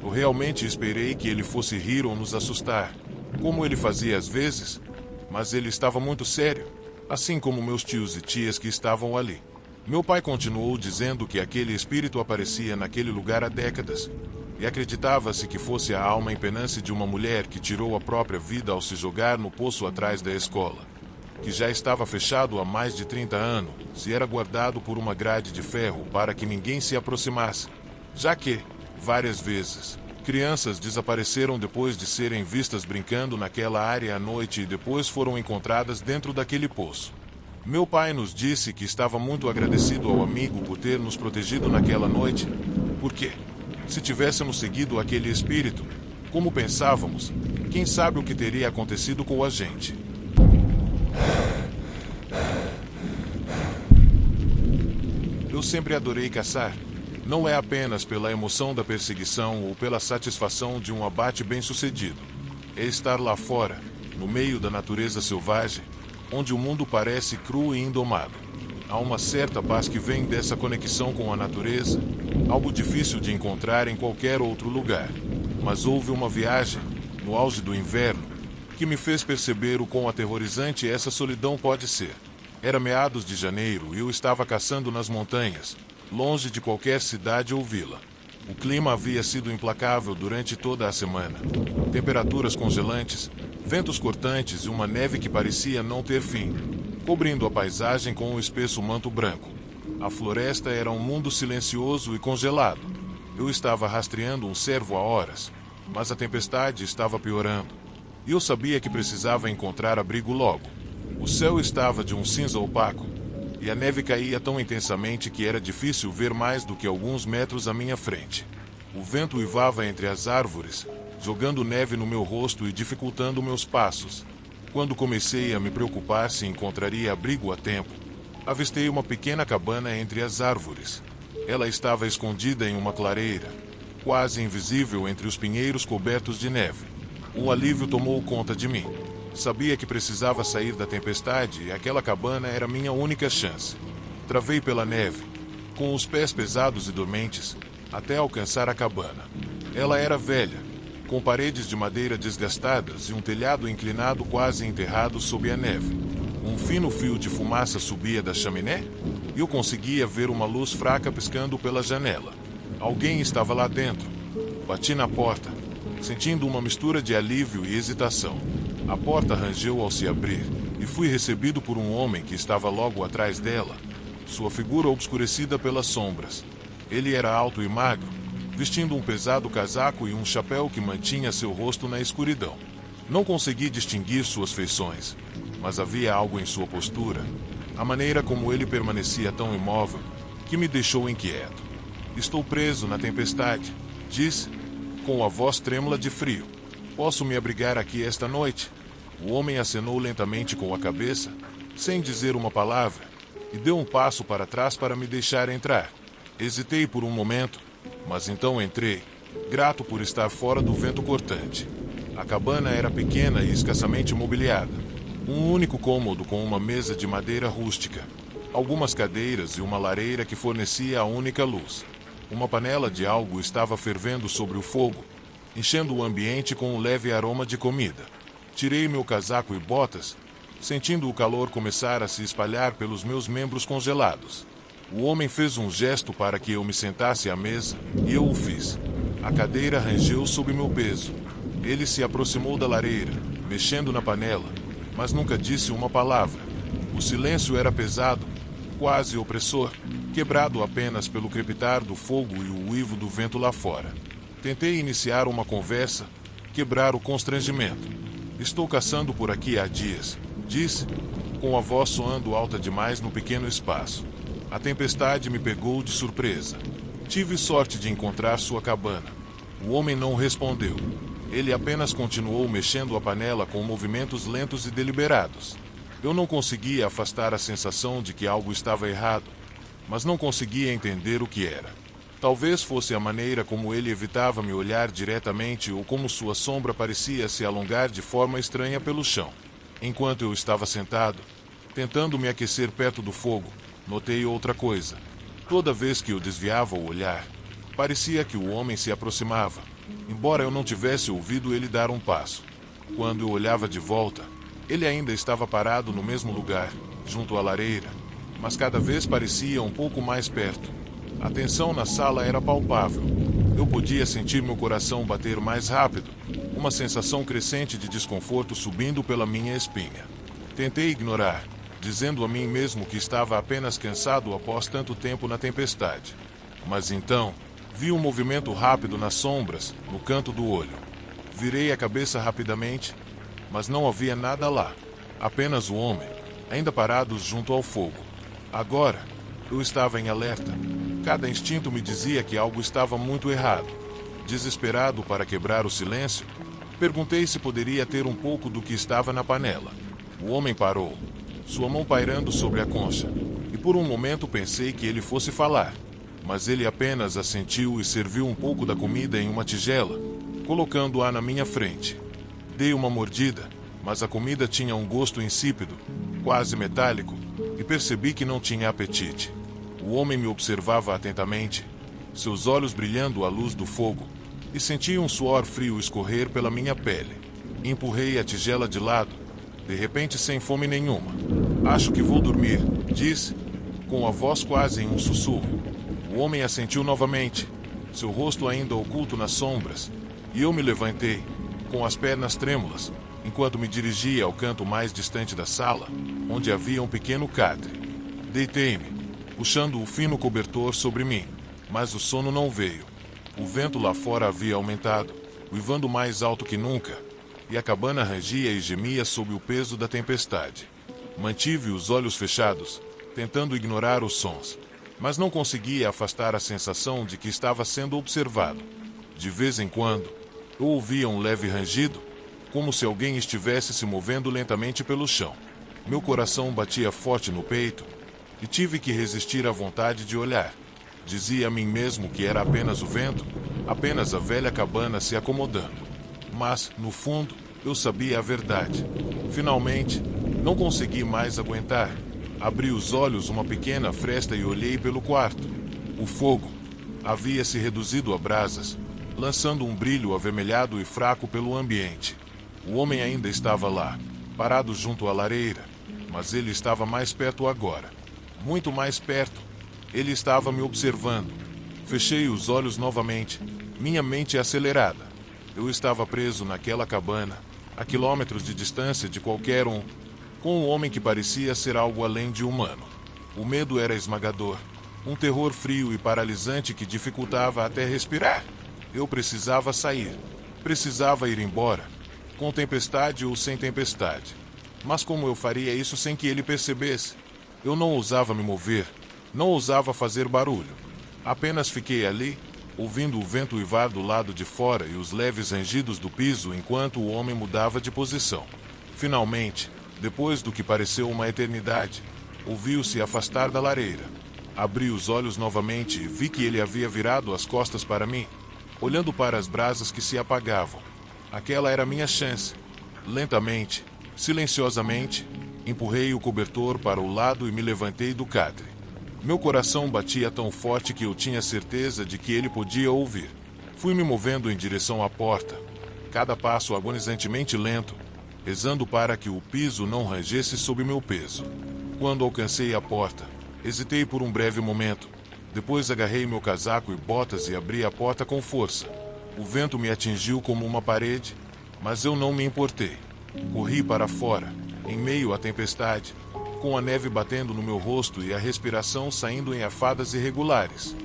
eu realmente esperei que ele fosse rir ou nos assustar, como ele fazia às vezes, mas ele estava muito sério, assim como meus tios e tias que estavam ali. Meu pai continuou dizendo que aquele espírito aparecia naquele lugar há décadas, e acreditava-se que fosse a alma em penance de uma mulher que tirou a própria vida ao se jogar no poço atrás da escola, que já estava fechado há mais de 30 anos, e era guardado por uma grade de ferro para que ninguém se aproximasse, já que, várias vezes, crianças desapareceram depois de serem vistas brincando naquela área à noite e depois foram encontradas dentro daquele poço. Meu pai nos disse que estava muito agradecido ao amigo por ter nos protegido naquela noite, porque, se tivéssemos seguido aquele espírito, como pensávamos, quem sabe o que teria acontecido com a gente. Eu sempre adorei caçar. Não é apenas pela emoção da perseguição ou pela satisfação de um abate bem-sucedido. É estar lá fora, no meio da natureza selvagem, onde o mundo parece cru e indomado. Há uma certa paz que vem dessa conexão com a natureza, algo difícil de encontrar em qualquer outro lugar. Mas houve uma viagem, no auge do inverno, que me fez perceber o quão aterrorizante essa solidão pode ser. Era meados de janeiro e eu estava caçando nas montanhas, longe de qualquer cidade ou vila. O clima havia sido implacável durante toda a semana. Temperaturas congelantes, ventos cortantes e uma neve que parecia não ter fim, cobrindo a paisagem com um espesso manto branco. A floresta era um mundo silencioso e congelado. Eu estava rastreando um cervo há horas, mas a tempestade estava piorando. E eu sabia que precisava encontrar abrigo logo. O céu estava de um cinza opaco, e a neve caía tão intensamente que era difícil ver mais do que alguns metros à minha frente. O vento uivava entre as árvores, jogando neve no meu rosto e dificultando meus passos. Quando comecei a me preocupar se encontraria abrigo a tempo, avistei uma pequena cabana entre as árvores. Ela estava escondida em uma clareira, quase invisível entre os pinheiros cobertos de neve. Um alívio tomou conta de mim. Sabia que precisava sair da tempestade e aquela cabana era minha única chance. Travei pela neve, com os pés pesados e dormentes, até alcançar a cabana. Ela era velha, com paredes de madeira desgastadas e um telhado inclinado quase enterrado sob a neve. Um fino fio de fumaça subia da chaminé e eu conseguia ver uma luz fraca piscando pela janela. Alguém estava lá dentro. Bati na porta, sentindo uma mistura de alívio e hesitação. A porta rangeu ao se abrir, e fui recebido por um homem que estava logo atrás dela, sua figura obscurecida pelas sombras. Ele era alto e magro, vestindo um pesado casaco e um chapéu que mantinha seu rosto na escuridão. Não consegui distinguir suas feições, mas havia algo em sua postura, a maneira como ele permanecia tão imóvel, que me deixou inquieto. Estou preso na tempestade, disse, com a voz trêmula de frio. Posso me abrigar aqui esta noite? O homem acenou lentamente com a cabeça, sem dizer uma palavra, e deu um passo para trás para me deixar entrar. Hesitei por um momento, mas então entrei, grato por estar fora do vento cortante. A cabana era pequena e escassamente mobiliada. Um único cômodo com uma mesa de madeira rústica, algumas cadeiras e uma lareira que fornecia a única luz. Uma panela de algo estava fervendo sobre o fogo, enchendo o ambiente com um leve aroma de comida. Tirei meu casaco e botas, sentindo o calor começar a se espalhar pelos meus membros congelados. O homem fez um gesto para que eu me sentasse à mesa, e eu o fiz. A cadeira rangeu sob meu peso. Ele se aproximou da lareira, mexendo na panela, mas nunca disse uma palavra. O silêncio era pesado, quase opressor, quebrado apenas pelo crepitar do fogo e o uivo do vento lá fora. Tentei iniciar uma conversa, quebrar o constrangimento. Estou caçando por aqui há dias, disse, com a voz soando alta demais no pequeno espaço. A tempestade me pegou de surpresa. Tive sorte de encontrar sua cabana. O homem não respondeu. Ele apenas continuou mexendo a panela com movimentos lentos e deliberados. Eu não conseguia afastar a sensação de que algo estava errado, mas não conseguia entender o que era. Talvez fosse a maneira como ele evitava me olhar diretamente ou como sua sombra parecia se alongar de forma estranha pelo chão. Enquanto eu estava sentado, tentando me aquecer perto do fogo, notei outra coisa. Toda vez que eu desviava o olhar, parecia que o homem se aproximava, embora eu não tivesse ouvido ele dar um passo. Quando eu olhava de volta, ele ainda estava parado no mesmo lugar, junto à lareira, mas cada vez parecia um pouco mais perto. A tensão na sala era palpável. Eu podia sentir meu coração bater mais rápido, uma sensação crescente de desconforto subindo pela minha espinha. Tentei ignorar, dizendo a mim mesmo que estava apenas cansado após tanto tempo na tempestade. Mas então, vi um movimento rápido nas sombras, no canto do olho. Virei a cabeça rapidamente, mas não havia nada lá. Apenas o homem, ainda parados junto ao fogo. Agora, eu estava em alerta. Cada instinto me dizia que algo estava muito errado. Desesperado para quebrar o silêncio, perguntei se poderia ter um pouco do que estava na panela. O homem parou, sua mão pairando sobre a concha, e por um momento pensei que ele fosse falar, mas ele apenas assentiu e serviu um pouco da comida em uma tigela, colocando-a na minha frente. Dei uma mordida, mas a comida tinha um gosto insípido, quase metálico, e percebi que não tinha apetite. O homem me observava atentamente, seus olhos brilhando à luz do fogo, e senti um suor frio escorrer pela minha pele. Empurrei a tigela de lado, de repente sem fome nenhuma. Acho que vou dormir, disse, com a voz quase em um sussurro. O homem assentiu novamente, seu rosto ainda oculto nas sombras, e eu me levantei, com as pernas trêmulas, enquanto me dirigia ao canto mais distante da sala, onde havia um pequeno catre. Deitei-me, puxando o fino cobertor sobre mim, mas o sono não veio. O vento lá fora havia aumentado, uivando mais alto que nunca, e a cabana rangia e gemia sob o peso da tempestade. Mantive os olhos fechados, tentando ignorar os sons, mas não conseguia afastar a sensação de que estava sendo observado. De vez em quando, eu ouvia um leve rangido, como se alguém estivesse se movendo lentamente pelo chão. Meu coração batia forte no peito, e tive que resistir à vontade de olhar. Dizia a mim mesmo que era apenas o vento, apenas a velha cabana se acomodando. Mas, no fundo, eu sabia a verdade. Finalmente, não consegui mais aguentar. Abri os olhos uma pequena fresta e olhei pelo quarto. O fogo havia se reduzido a brasas, lançando um brilho avermelhado e fraco pelo ambiente. O homem ainda estava lá, parado junto à lareira, mas ele estava mais perto agora. Muito mais perto. Ele estava me observando. Fechei os olhos novamente, minha mente acelerada. Eu estava preso naquela cabana, a quilômetros de distância de qualquer um, com um homem que parecia ser algo além de humano. O medo era esmagador, um terror frio e paralisante que dificultava até respirar. Eu precisava sair. Precisava ir embora, com tempestade ou sem tempestade. Mas como eu faria isso sem que ele percebesse? Eu não ousava me mover, não ousava fazer barulho. Apenas fiquei ali, ouvindo o vento uivar do lado de fora e os leves rangidos do piso enquanto o homem mudava de posição. Finalmente, depois do que pareceu uma eternidade, ouviu-se afastar da lareira. Abri os olhos novamente e vi que ele havia virado as costas para mim, olhando para as brasas que se apagavam. Aquela era minha chance. Lentamente, silenciosamente, empurrei o cobertor para o lado e me levantei do catre. Meu coração batia tão forte que eu tinha certeza de que ele podia ouvir. Fui me movendo em direção à porta, cada passo agonizantemente lento, rezando para que o piso não rangesse sob meu peso. Quando alcancei a porta, hesitei por um breve momento. Depois agarrei meu casaco e botas e abri a porta com força. O vento me atingiu como uma parede, mas eu não me importei. Corri para fora, em meio à tempestade, com a neve batendo no meu rosto e a respiração saindo em afadas irregulares.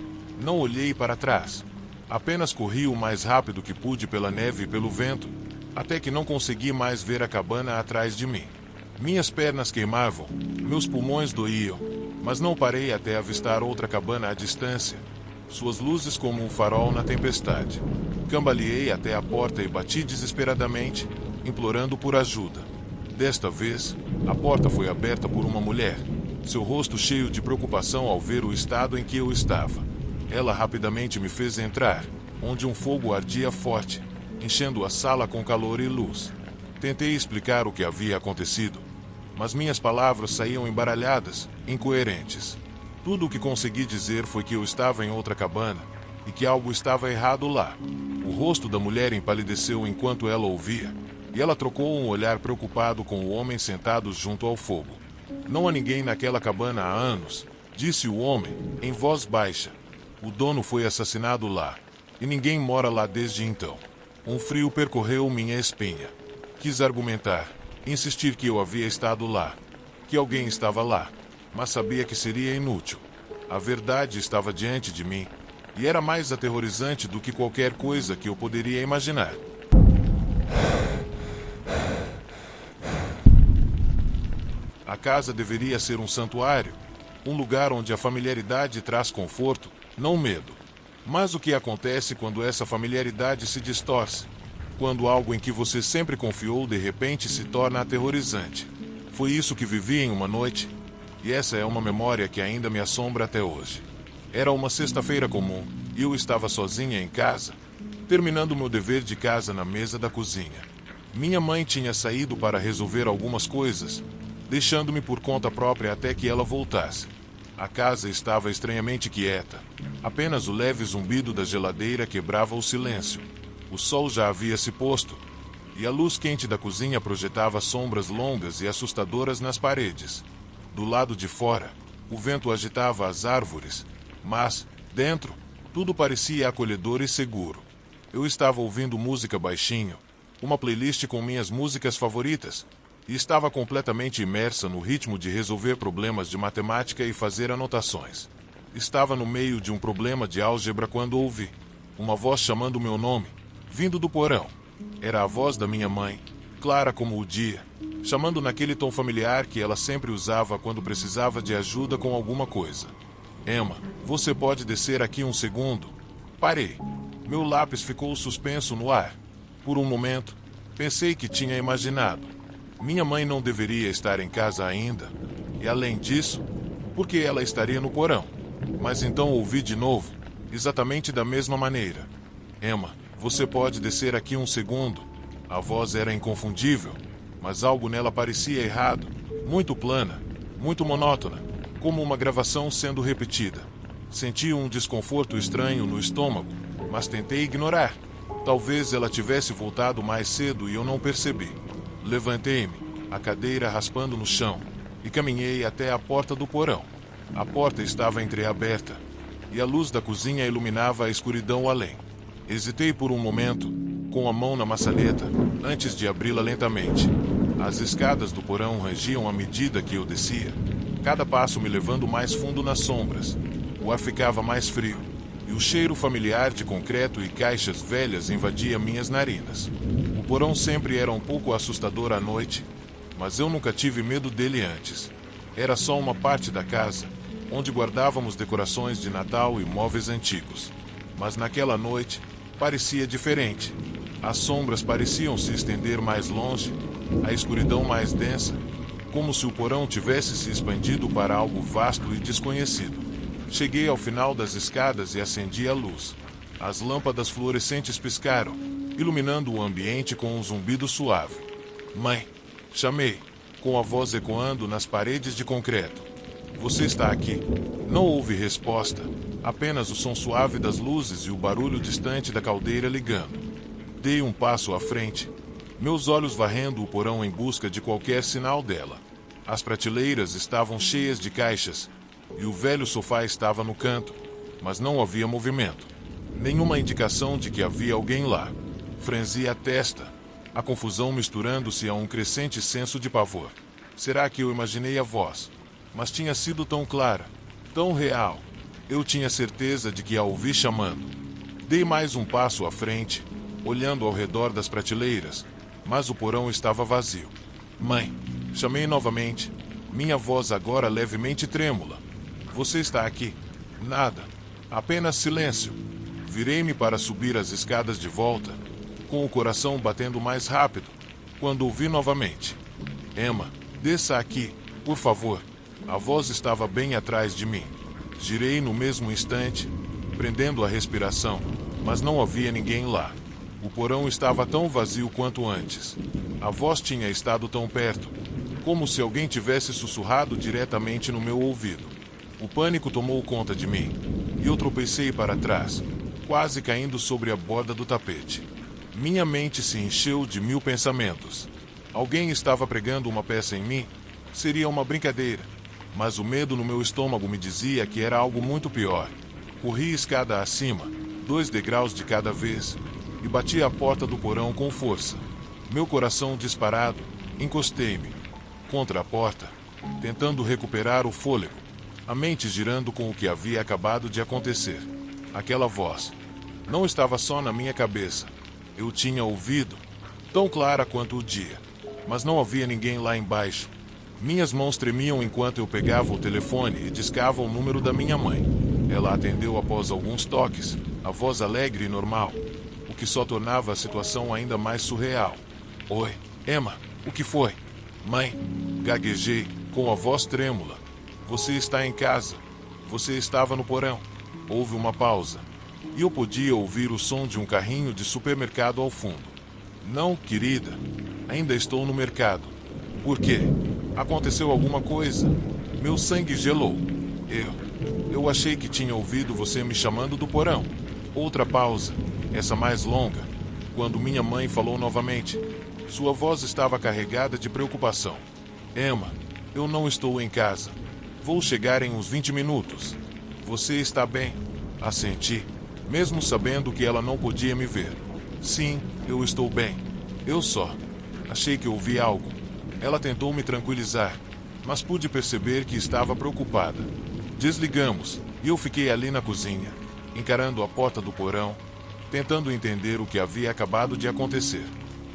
Não olhei para trás. Apenas corri o mais rápido que pude pela neve e pelo vento, até que não consegui mais ver a cabana atrás de mim. Minhas pernas queimavam, meus pulmões doíam, mas não parei até avistar outra cabana à distância, suas luzes como um farol na tempestade. Cambaleei até a porta e bati desesperadamente, implorando por ajuda. Desta vez, a porta foi aberta por uma mulher, seu rosto cheio de preocupação ao ver o estado em que eu estava. Ela rapidamente me fez entrar, onde um fogo ardia forte, enchendo a sala com calor e luz. Tentei explicar o que havia acontecido, mas minhas palavras saíam embaralhadas, incoerentes. Tudo o que consegui dizer foi que eu estava em outra cabana e que algo estava errado lá. O rosto da mulher empalideceu enquanto ela ouvia, e ela trocou um olhar preocupado com o homem sentado junto ao fogo. Não há ninguém naquela cabana há anos, disse o homem, em voz baixa. O dono foi assassinado lá, e ninguém mora lá desde então. Um frio percorreu minha espinha. Quis argumentar, insistir que eu havia estado lá, que alguém estava lá, mas sabia que seria inútil. A verdade estava diante de mim, e era mais aterrorizante do que qualquer coisa que eu poderia imaginar. A casa deveria ser um santuário, um lugar onde a familiaridade traz conforto, não medo. Mas o que acontece quando essa familiaridade se distorce? Quando algo em que você sempre confiou de repente se torna aterrorizante. Foi isso que vivi em uma noite, e essa é uma memória que ainda me assombra até hoje. Era uma sexta-feira comum, e eu estava sozinha em casa, terminando meu dever de casa na mesa da cozinha. Minha mãe tinha saído para resolver algumas coisas, deixando-me por conta própria até que ela voltasse. A casa estava estranhamente quieta. Apenas o leve zumbido da geladeira quebrava o silêncio. O sol já havia se posto, e a luz quente da cozinha projetava sombras longas e assustadoras nas paredes. Do lado de fora, o vento agitava as árvores, mas, dentro, tudo parecia acolhedor e seguro. Eu estava ouvindo música baixinho, uma playlist com minhas músicas favoritas, e estava completamente imersa no ritmo de resolver problemas de matemática e fazer anotações. Estava no meio de um problema de álgebra quando ouvi uma voz chamando meu nome, vindo do porão. Era a voz da minha mãe, clara como o dia, chamando naquele tom familiar que ela sempre usava quando precisava de ajuda com alguma coisa. Emma, você pode descer aqui um segundo? Parei. Meu lápis ficou suspenso no ar. Por um momento, pensei que tinha imaginado. Minha mãe não deveria estar em casa ainda, e além disso, por que ela estaria no porão? Mas então ouvi de novo, exatamente da mesma maneira. Emma, você pode descer aqui um segundo? A voz era inconfundível, mas algo nela parecia errado, muito plana, muito monótona, como uma gravação sendo repetida. Senti um desconforto estranho no estômago, mas tentei ignorar. Talvez ela tivesse voltado mais cedo e eu não percebi. Levantei-me, a cadeira raspando no chão, e caminhei até a porta do porão. A porta estava entreaberta, e a luz da cozinha iluminava a escuridão além. Hesitei por um momento, com a mão na maçaneta, antes de abri-la lentamente. As escadas do porão rangiam à medida que eu descia, cada passo me levando mais fundo nas sombras. O ar ficava mais frio, e o cheiro familiar de concreto e caixas velhas invadia minhas narinas. O porão sempre era um pouco assustador à noite, mas eu nunca tive medo dele antes. Era só uma parte da casa, onde guardávamos decorações de Natal e móveis antigos. Mas naquela noite, parecia diferente. As sombras pareciam se estender mais longe, a escuridão mais densa, como se o porão tivesse se expandido para algo vasto e desconhecido. Cheguei ao final das escadas e acendi a luz. As lâmpadas fluorescentes piscaram, iluminando o ambiente com um zumbido suave. Mãe, chamei, com a voz ecoando nas paredes de concreto. Você está aqui? Não houve resposta, apenas o som suave das luzes e o barulho distante da caldeira ligando. Dei um passo à frente, meus olhos varrendo o porão em busca de qualquer sinal dela. As prateleiras estavam cheias de caixas, e o velho sofá estava no canto, mas não havia movimento. Nenhuma indicação de que havia alguém lá. Franzi a testa, a confusão misturando-se a um crescente senso de pavor. Será que eu imaginei a voz? Mas tinha sido tão clara, tão real. Eu tinha certeza de que a ouvi chamando. Dei mais um passo à frente, olhando ao redor das prateleiras, mas o porão estava vazio. Mãe, chamei novamente, minha voz agora levemente trêmula. Você está aqui? Nada, apenas silêncio. Virei-me para subir as escadas de volta, com o coração batendo mais rápido, quando ouvi novamente: Emma, desça aqui, por favor. A voz estava bem atrás de mim. Girei no mesmo instante, prendendo a respiração, mas não havia ninguém lá. O porão estava tão vazio quanto antes. A voz tinha estado tão perto, como se alguém tivesse sussurrado diretamente no meu ouvido. O pânico tomou conta de mim, e eu tropecei para trás, quase caindo sobre a borda do tapete. Minha mente se encheu de 1000 pensamentos. Alguém estava pregando uma peça em mim? Seria uma brincadeira. Mas o medo no meu estômago me dizia que era algo muito pior. Corri escada acima, 2 degraus de cada vez, e bati a porta do porão com força. Meu coração disparado, encostei-me contra a porta, tentando recuperar o fôlego, a mente girando com o que havia acabado de acontecer. Aquela voz não estava só na minha cabeça. Eu tinha ouvido, tão clara quanto o dia, mas não havia ninguém lá embaixo. Minhas mãos tremiam enquanto eu pegava o telefone e discava o número da minha mãe. Ela atendeu após alguns toques, a voz alegre e normal, o que só tornava a situação ainda mais surreal. Oi, Emma, o que foi? Mãe, gaguejei, com a voz trêmula. Você está em casa. Você estava no porão. Houve uma pausa, e eu podia ouvir o som de um carrinho de supermercado ao fundo. Não, querida, ainda estou no mercado. Por quê? Aconteceu alguma coisa? Meu sangue gelou. Eu achei que tinha ouvido você me chamando do porão. Outra pausa, essa mais longa, quando minha mãe falou novamente. Sua voz estava carregada de preocupação. Emma, eu não estou em casa. Vou chegar em uns 20 minutos. Você está bem? Assenti, mesmo sabendo que ela não podia me ver. Sim, eu estou bem. Eu só achei que ouvi algo. Ela tentou me tranquilizar, mas pude perceber que estava preocupada. Desligamos, e eu fiquei ali na cozinha, encarando a porta do porão, tentando entender o que havia acabado de acontecer.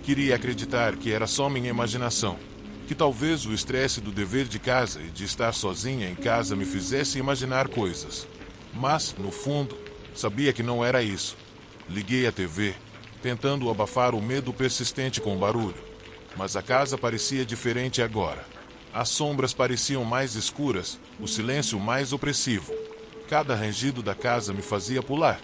Queria acreditar que era só minha imaginação, que talvez o estresse do dever de casa e de estar sozinha em casa me fizesse imaginar coisas. Mas, no fundo, sabia que não era isso. Liguei a TV, tentando abafar o medo persistente com o barulho. Mas a casa parecia diferente agora. As sombras pareciam mais escuras, o silêncio mais opressivo. Cada rangido da casa me fazia pular.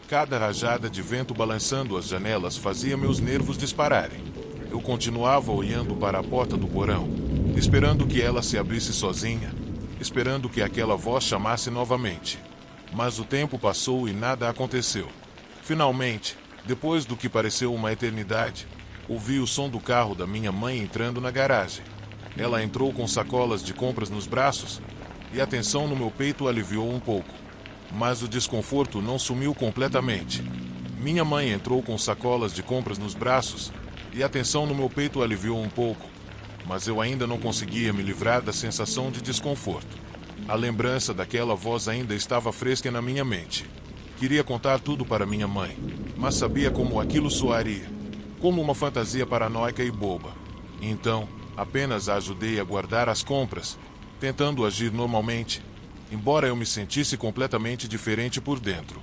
Cada rajada de vento balançando as janelas fazia meus nervos dispararem. Eu continuava olhando para a porta do porão, esperando que ela se abrisse sozinha, esperando que aquela voz chamasse novamente. Mas o tempo passou e nada aconteceu. Finalmente, depois do que pareceu uma eternidade, ouvi o som do carro da minha mãe entrando na garagem. Ela entrou com sacolas de compras nos braços, e a tensão no meu peito aliviou um pouco. Mas o desconforto não sumiu completamente. Minha mãe entrou com sacolas de compras nos braços, e a tensão no meu peito aliviou um pouco. Mas eu ainda não conseguia me livrar da sensação de desconforto. A lembrança daquela voz ainda estava fresca na minha mente. Queria contar tudo para minha mãe, mas sabia como aquilo soaria. Como uma fantasia paranoica e boba. Então, apenas a ajudei a guardar as compras, tentando agir normalmente, embora eu me sentisse completamente diferente por dentro.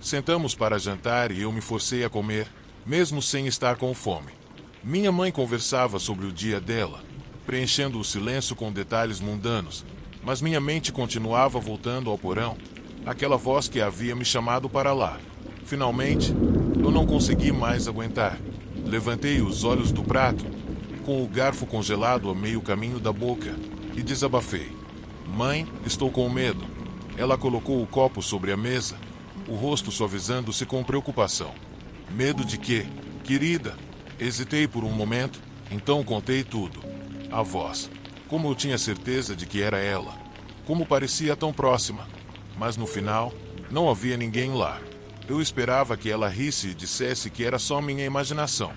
Sentamos para jantar e eu me forcei a comer, mesmo sem estar com fome. Minha mãe conversava sobre o dia dela, preenchendo o silêncio com detalhes mundanos, mas minha mente continuava voltando ao porão, aquela voz que havia me chamado para lá. Finalmente, eu não consegui mais aguentar. Levantei os olhos do prato, com o garfo congelado a meio caminho da boca, e desabafei. Mãe, estou com medo. Ela colocou o copo sobre a mesa, o rosto suavizando-se com preocupação. Medo de quê, querida? Hesitei por um momento, então contei tudo. A voz. Como eu tinha certeza de que era ela. Como parecia tão próxima. Mas no final, não havia ninguém lá. Eu esperava que ela risse e dissesse que era só minha imaginação.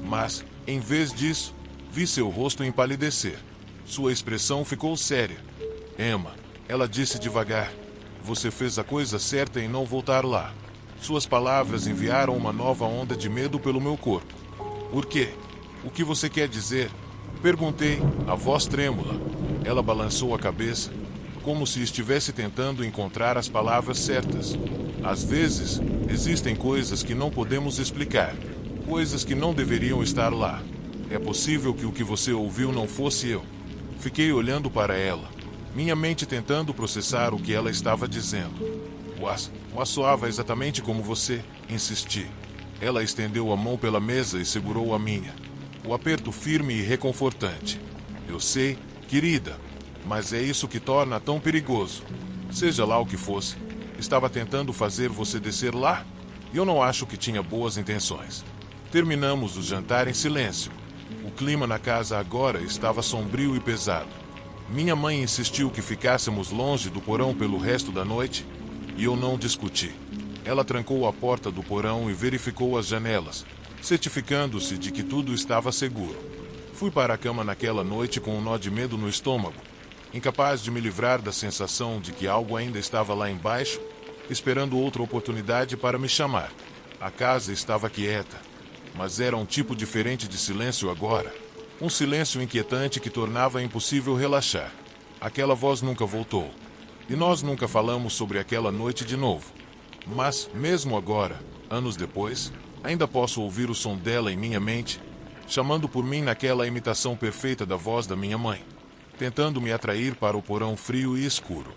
Mas, em vez disso, vi seu rosto empalidecer. Sua expressão ficou séria. Emma, ela disse devagar, você fez a coisa certa em não voltar lá. Suas palavras enviaram uma nova onda de medo pelo meu corpo. Por quê? O que você quer dizer? Perguntei, a voz trêmula. Ela balançou a cabeça, como se estivesse tentando encontrar as palavras certas. Às vezes, existem coisas que não podemos explicar, coisas que não deveriam estar lá. É possível que o que você ouviu não fosse eu. Fiquei olhando para ela, minha mente tentando processar o que ela estava dizendo. Soava exatamente como você, insisti. Ela estendeu a mão pela mesa e segurou a minha. O aperto firme e reconfortante. Eu sei, querida, mas é isso que torna tão perigoso. Seja lá o que fosse, estava tentando fazer você descer lá, e eu não acho que tinha boas intenções. Terminamos o jantar em silêncio. O clima na casa agora estava sombrio e pesado. Minha mãe insistiu que ficássemos longe do porão pelo resto da noite, e eu não discuti. Ela trancou a porta do porão e verificou as janelas, certificando-se de que tudo estava seguro. Fui para a cama naquela noite com um nó de medo no estômago, incapaz de me livrar da sensação de que algo ainda estava lá embaixo, esperando outra oportunidade para me chamar. A casa estava quieta, mas era um tipo diferente de silêncio agora. Um silêncio inquietante que tornava impossível relaxar. Aquela voz nunca voltou. E nós nunca falamos sobre aquela noite de novo. Mas, mesmo agora, anos depois, ainda posso ouvir o som dela em minha mente, chamando por mim naquela imitação perfeita da voz da minha mãe, tentando me atrair para o porão frio e escuro.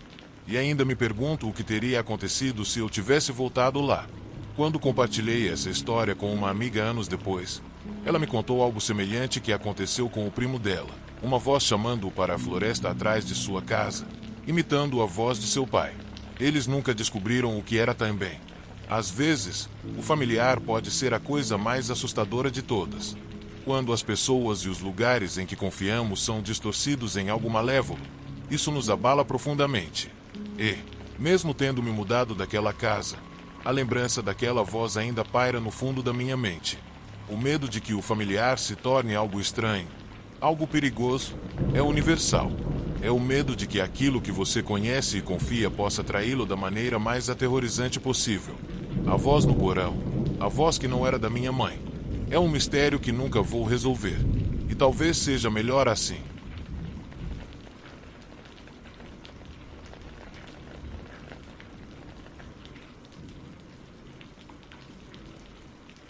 E ainda me pergunto o que teria acontecido se eu tivesse voltado lá. Quando compartilhei essa história com uma amiga anos depois, ela me contou algo semelhante que aconteceu com o primo dela. Uma voz chamando-o para a floresta atrás de sua casa, imitando a voz de seu pai. Eles nunca descobriram o que era também. Às vezes, o familiar pode ser a coisa mais assustadora de todas. Quando as pessoas e os lugares em que confiamos são distorcidos em algo malévolo, isso nos abala profundamente. E, mesmo tendo me mudado daquela casa, a lembrança daquela voz ainda paira no fundo da minha mente. O medo de que o familiar se torne algo estranho, algo perigoso, é universal. É o medo de que aquilo que você conhece e confia possa traí-lo da maneira mais aterrorizante possível. A voz no porão, a voz que não era da minha mãe, é um mistério que nunca vou resolver. E talvez seja melhor assim.